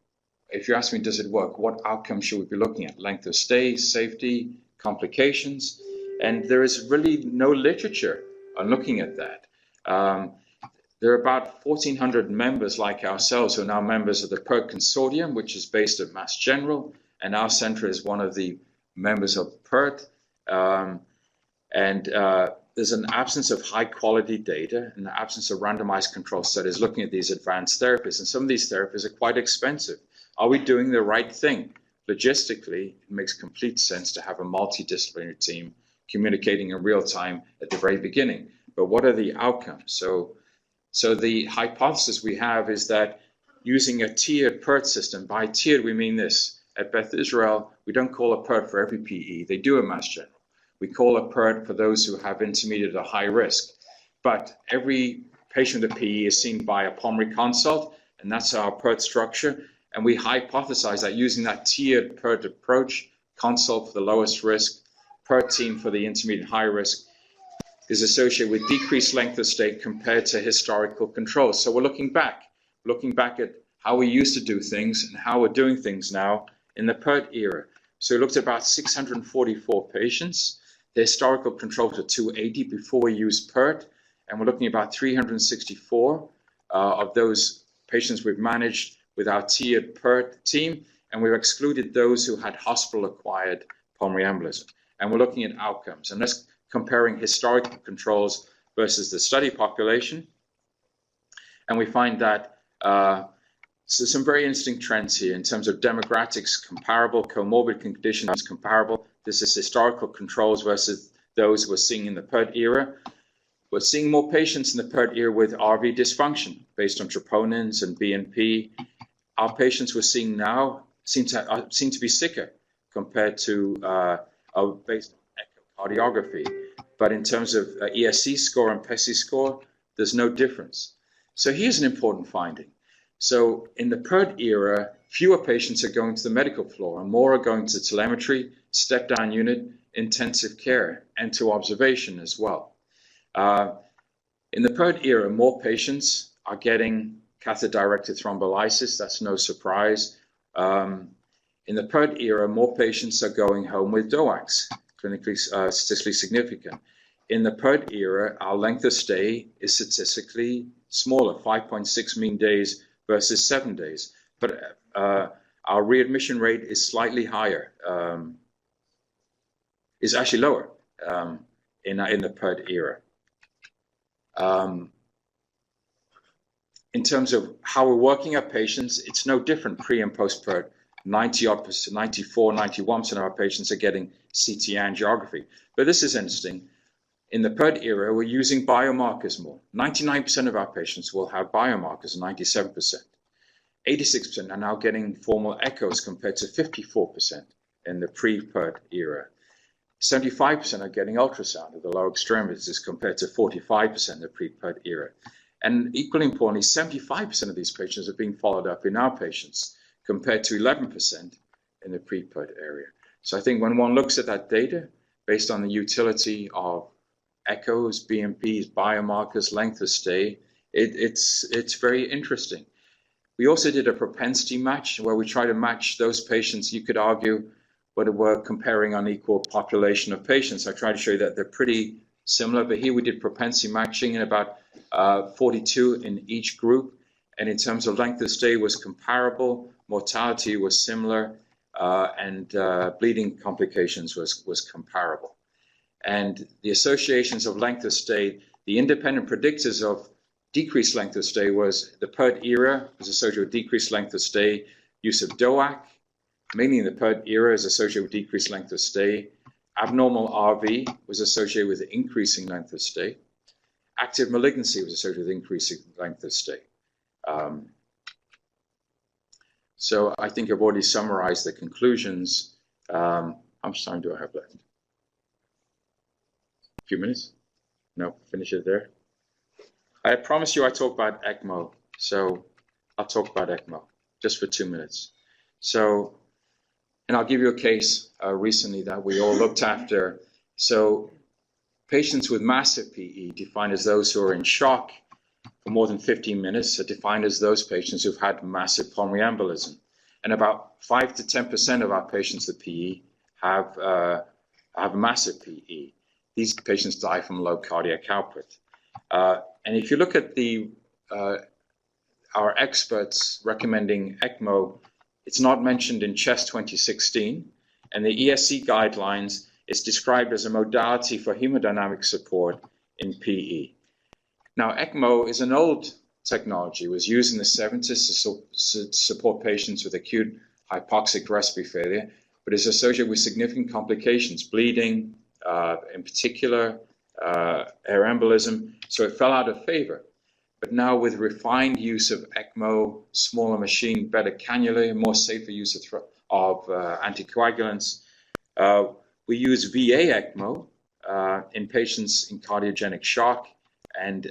If you ask me, does it work? What outcomes should we be looking at? Length of stay, safety, complications? And there is really no literature on looking at that. There are about 1,400 members like ourselves who are now members of the PERT Consortium, which is based at Mass General, and our center is one of the members of PERT. There's an absence of high quality data and the absence of randomized control studies looking at these advanced therapies. And some of these therapies are quite expensive. Are we doing the right thing? Logistically, it makes complete sense to have a multidisciplinary team communicating in real time at the very beginning. But what are the outcomes? So the hypothesis we have is that using a tiered PERT system, by tiered we mean this. At Beth Israel, we don't call a PERT for every PE. They do a Mass General. We call a PERT for those who have intermediate or high risk. But every patient with a PE is seen by a pulmonary consult, and that's our PERT structure. And we hypothesize that using that tiered PERT approach, consult for the lowest risk, PERT team for the intermediate high risk, is associated with decreased length of stay compared to historical controls. So we're looking back at how we used to do things and how we're doing things now in the PERT era. So we looked at about 644 patients. The historical controls were 280 before we used PERT, and we're looking at about 364 of those patients we've managed with our tiered PERT team, and we've excluded those who had hospital-acquired pulmonary embolism. And we're looking at outcomes, and that's comparing historical controls versus the study population. And we find that so some very interesting trends here in terms of demographics comparable, comorbid conditions comparable. This is historical controls versus those we're seeing in the PERT era. We're seeing more patients in the PERT era with RV dysfunction based on troponins and BNP. Our patients we're seeing now seem to be sicker compared to based on echocardiography. But in terms of ESC score and PESI score, there's no difference. So here's an important finding. So in the PERT era, fewer patients are going to the medical floor and more are going to telemetry, step-down unit, intensive care, and to observation as well. In the PERT era, more patients are getting catheter-directed thrombolysis. That's no surprise. In the PERT era, more patients are going home with DOACs, clinically statistically significant. In the PERT era, our length of stay is statistically smaller, 5.6 mean days versus 7 days. But our readmission rate is slightly higher, is actually lower in the PERT era. In terms of how we're working our patients, it's no different pre and post PERT. 90-odd%, 94, 91% of our patients are getting CT angiography. But this is interesting. In the PERT era, we're using biomarkers more. 99% of our patients will have biomarkers, 97%. 86% are now getting formal echoes compared to 54% in the pre-PERT era. 75% are getting ultrasound of the lower extremities compared to 45% in the pre-PERT era. And equally importantly, 75% of these patients are being followed up in our patients compared to 11% in the pre-PERT area. So I think when one looks at that data, based on the utility of echoes, BMPs, biomarkers, length of stay, it's very interesting. We also did a propensity match where we try to match those patients, you could argue, but we're comparing unequal population of patients. I try to show you that they're pretty similar, but here we did propensity matching in about 42 in each group. And in terms of length of stay was comparable, mortality was similar, and bleeding complications was comparable. And the associations of length of stay, the independent predictors of decreased length of stay was the PERT era was associated with decreased length of stay, use of DOAC, mainly in the PERT era is associated with decreased length of stay, abnormal RV was associated with increasing length of stay, active malignancy was associated with increasing length of stay. So I think I've already summarized the conclusions. How much time do I have left? A few minutes? No, finish it there. I promised you I'd talk about ECMO, so I'll talk about ECMO just for 2 minutes. So, and I'll give you a case recently that we all looked after. So patients with massive PE, defined as those who are in shock for more than 15 minutes, are defined as those patients who've had massive pulmonary embolism. And about 5 to 10% of our patients with PE have massive PE. These patients die from low cardiac output. And if you look at our experts recommending ECMO, it's not mentioned in CHEST 2016, and the ESC guidelines is described as a modality for hemodynamic support in PE. Now, ECMO is an old technology. It was used in the 70s to support patients with acute hypoxic respiratory failure, but is associated with significant complications, bleeding, in particular, air embolism, so it fell out of favor. But now with refined use of ECMO, smaller machine, better cannula, more safer use of anticoagulants, we use VA ECMO in patients in cardiogenic shock, and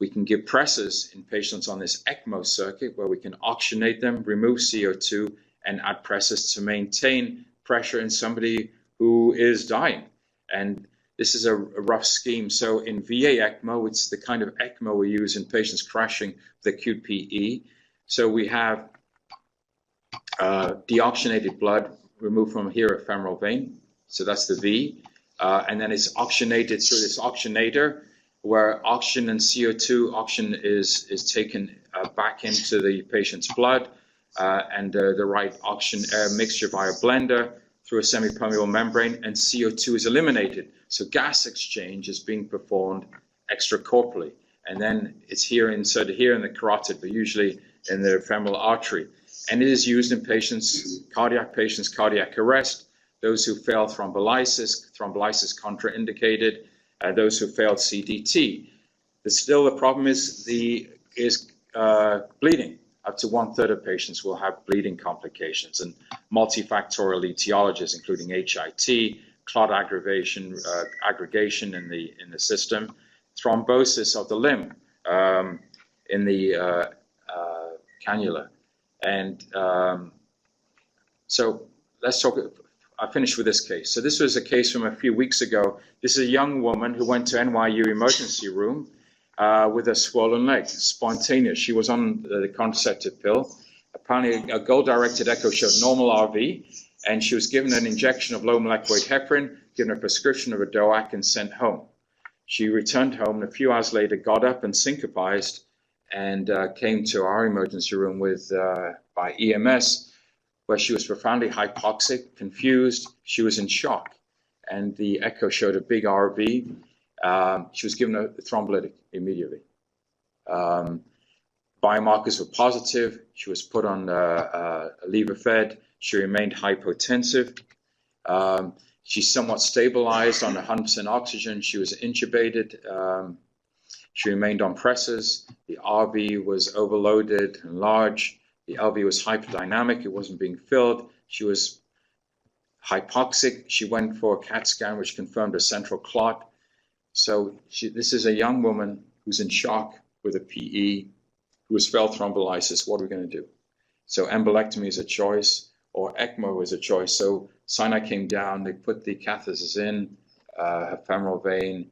we can give pressors in patients on this ECMO circuit where we can oxygenate them, remove CO2, and add pressors to maintain pressure in somebody who is dying. And this is a rough scheme. So in VA ECMO, it's the kind of ECMO we use in patients crashing with acute PE. So we have deoxygenated blood removed from here a femoral vein. So that's the V. And then it's oxygenated through this oxygenator where oxygen and CO2, oxygen is taken back into the patient's blood. and the right oxygen-air mixture via blender through a semi-permeable membrane, and CO2 is eliminated. So gas exchange is being performed extracorporally, and then it's here inserted here in the carotid, but usually in the femoral artery. And it is used in patients, cardiac arrest, those who fail thrombolysis contraindicated, those who failed CDT. Still, the problem is bleeding. Up to 1/3 of patients will have bleeding complications, and multifactorial etiologies, including HIT, clot aggregation in the system, thrombosis of the limb in the cannula. And so let's talk. I finished with this case. So this was a case from a few weeks ago. This is a young woman who went to NYU emergency room with a swollen leg, spontaneous. She was on the contraceptive pill. Apparently, a goal-directed echo showed normal RV, and she was given an injection of low molecular weight heparin, given a prescription of a DOAC, and sent home. She returned home, and a few hours later got up and syncopized, and came to our emergency room by EMS, where she was profoundly hypoxic, confused. She was in shock, and the echo showed a big RV. She was given a thrombolytic immediately. Biomarkers were positive. She was put on lever-fed. She remained hypotensive. She somewhat stabilized on 100% oxygen. She was intubated. She remained on pressors. The RV was overloaded and large. The LV was hyperdynamic. It wasn't being filled. She was hypoxic. She went for a CAT scan, which confirmed a central clot. So this is a young woman who's in shock with a PE, who has failed thrombolysis. What are we going to do? So embolectomy is a choice, or ECMO is a choice. So Sinai came down. They put the catheters in her femoral vein,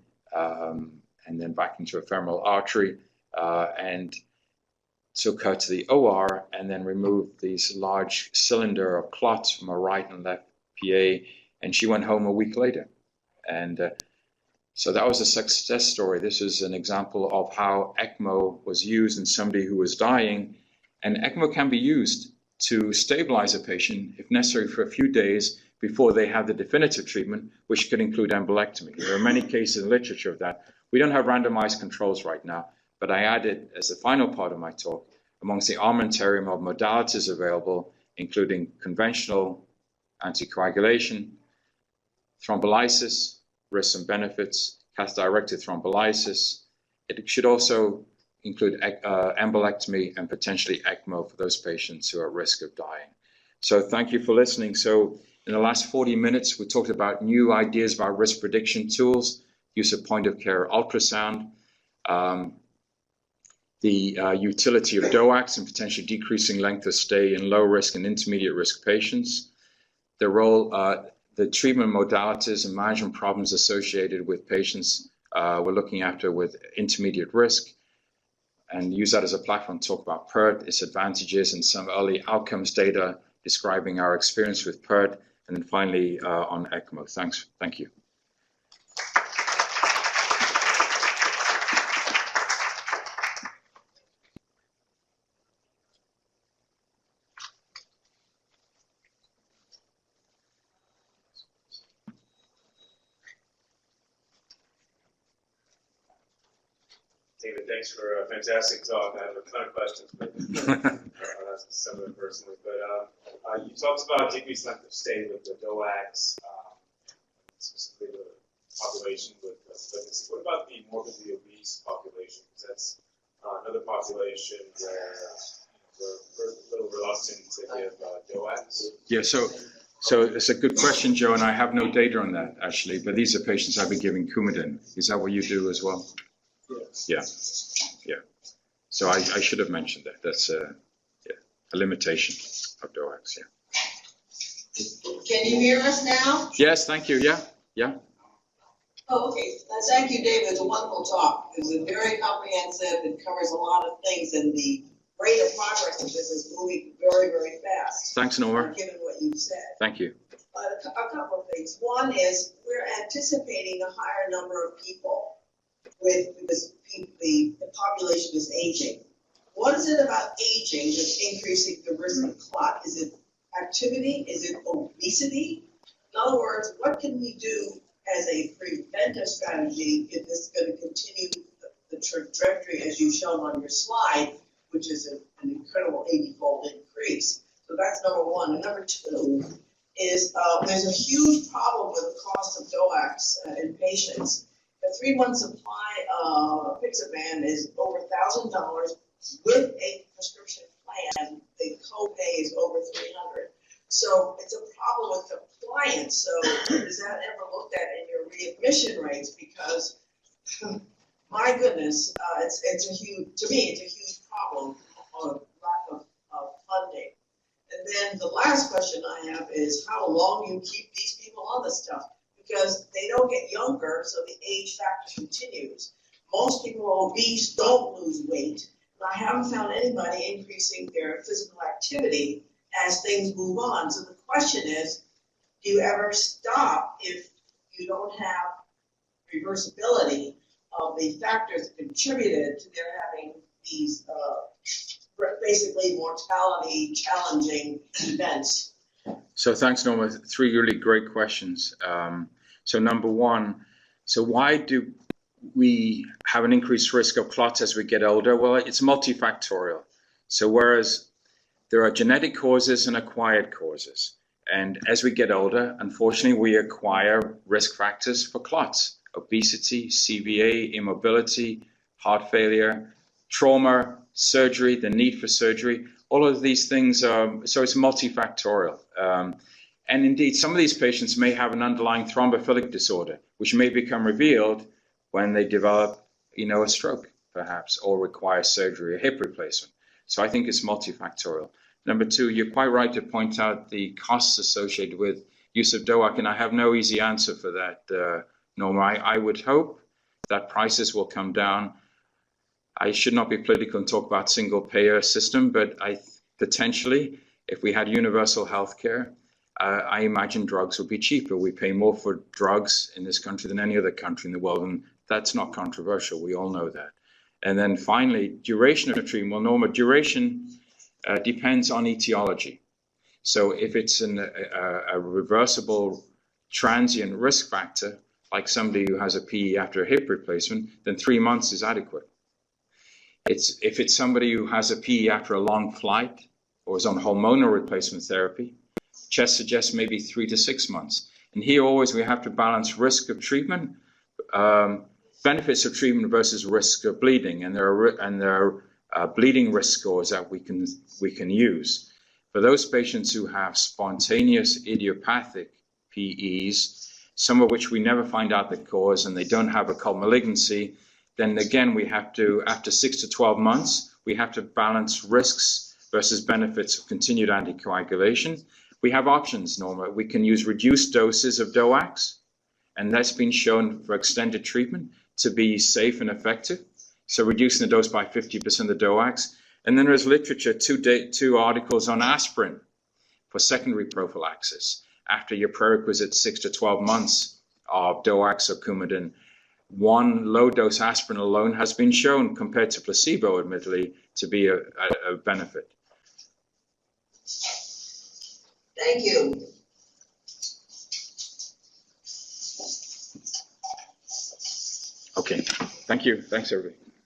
and then back into a femoral artery, and took her to the OR, and then removed these large cylinder of clots from her right and left PA, and she went home a week later. And so that was a success story. This is an example of how ECMO was used in somebody who was dying, and ECMO can be used to stabilize a patient, if necessary, for a few days before they have the definitive treatment, which could include embolectomy. There are many cases in literature of that. We don't have randomized controls right now, but I added, as the final part of my talk, amongst the armamentarium of modalities available, including conventional anticoagulation, thrombolysis, risks and benefits, catheter-directed thrombolysis. It should also include embolectomy and potentially ECMO for those patients who are at risk of dying. So thank you for listening. So in the last 40 minutes, we talked about new ideas about risk prediction tools, use of point-of-care ultrasound, the utility of DOACs and potentially decreasing length of stay in low-risk and intermediate-risk patients, the role, the treatment modalities and management problems associated with patients we're looking after with intermediate risk, and use that as a platform to talk about PERT, its advantages, and some early outcomes data describing our experience with PERT, and then finally on ECMO. Thank you. David, thanks for a fantastic talk. I have a ton of questions, but I'll ask some of them personally. But you talked about decreased length of stay with the DOACs, specifically the population with pregnancy. What about the morbidly obese population? Because that's another population where we're a little reluctant to give DOACs. Yeah, so it's a good question, Joe, and I have no data on that, actually, but these are patients I've been giving Coumadin. Is that what you do as well? Yes. Yeah. So I should have mentioned that. That's a limitation of DOACs, Can you hear us now? Yes, thank you, yeah. Oh, okay. Thank you, David. It's a wonderful talk. It's very comprehensive. It covers a lot of things, and the rate of progress of this is moving very, very fast. Thanks, Norma. Given what you said. Thank you. A couple of things. One is we're anticipating a higher number of people with the population is aging. What is it about aging that's increasing the risk of clot? Is it activity? Is it obesity? In other words, what can we do as a preventive strategy if this is going to continue the trajectory as you've shown on your slide, which is an incredible 80-fold increase? So that's number one. And number two is there's a huge problem with the cost of DOACs in patients. A 3-month supply of Pixaban is over $1,000 with a prescription plan. The copay is over $300. So it's a problem with compliance. So is that ever looked at in your readmission rates? Because my goodness, it's a huge, to me, it's a huge problem on lack of funding. And then the last question I have is how long you keep these people on this stuff, because they don't get younger, so the age factor continues. Most people who are obese don't lose weight, and I haven't found anybody increasing their physical activity as things move on. So the question is, do you ever stop if you don't have reversibility of the factors that contributed to their having these basically mortality challenging events? So thanks, Norma. 3 really great questions. So number one, so why do we have an increased risk of clots as we get older? Well, it's multifactorial. So whereas there are genetic causes and acquired causes, and as we get older, unfortunately, we acquire risk factors for clots: obesity, CVA, immobility, heart failure, trauma, surgery, the need for surgery. All of these things are, so it's multifactorial. And indeed, some of these patients may have an underlying thrombophilic disorder, which may become revealed when they develop, a stroke, perhaps, or require surgery, a hip replacement. So I think it's multifactorial. Number two, you're quite right to point out the costs associated with use of DOAC, and I have no easy answer for that, Norma. I would hope that prices will come down. I should not be political and talk about single payer system, but potentially, if we had universal health care, I imagine drugs would be cheaper. We pay more for drugs in this country than any other country in the world, and that's not controversial. We all know that. And then finally, duration of treatment. Well, Norma, duration depends on etiology. So if it's a reversible transient risk factor, like somebody who has a PE after a hip replacement, then 3 months is adequate. If it's somebody who has a PE after a long flight or is on hormonal replacement therapy, CHEST suggests maybe 3 to 6 months. And here always we have to balance risk of treatment, benefits of treatment versus risk of bleeding, and there are bleeding risk scores that we can use. For those patients who have spontaneous idiopathic PEs, some of which we never find out the cause, and they don't have occult malignancy, then again we have to, after 6 to 12 months, we have to balance risks versus benefits of continued anticoagulation. We have options, Norma. We can use reduced doses of DOACs, and that's been shown for extended treatment to be safe and effective. So reducing the dose by 50% of the DOACs. And then there's literature, two articles on aspirin for secondary prophylaxis after your prerequisite 6 to 12 months of DOACs or Coumadin. One low-dose aspirin alone has been shown, compared to placebo, admittedly, to be a benefit. Thank you. Okay, thank you. Thanks, everybody.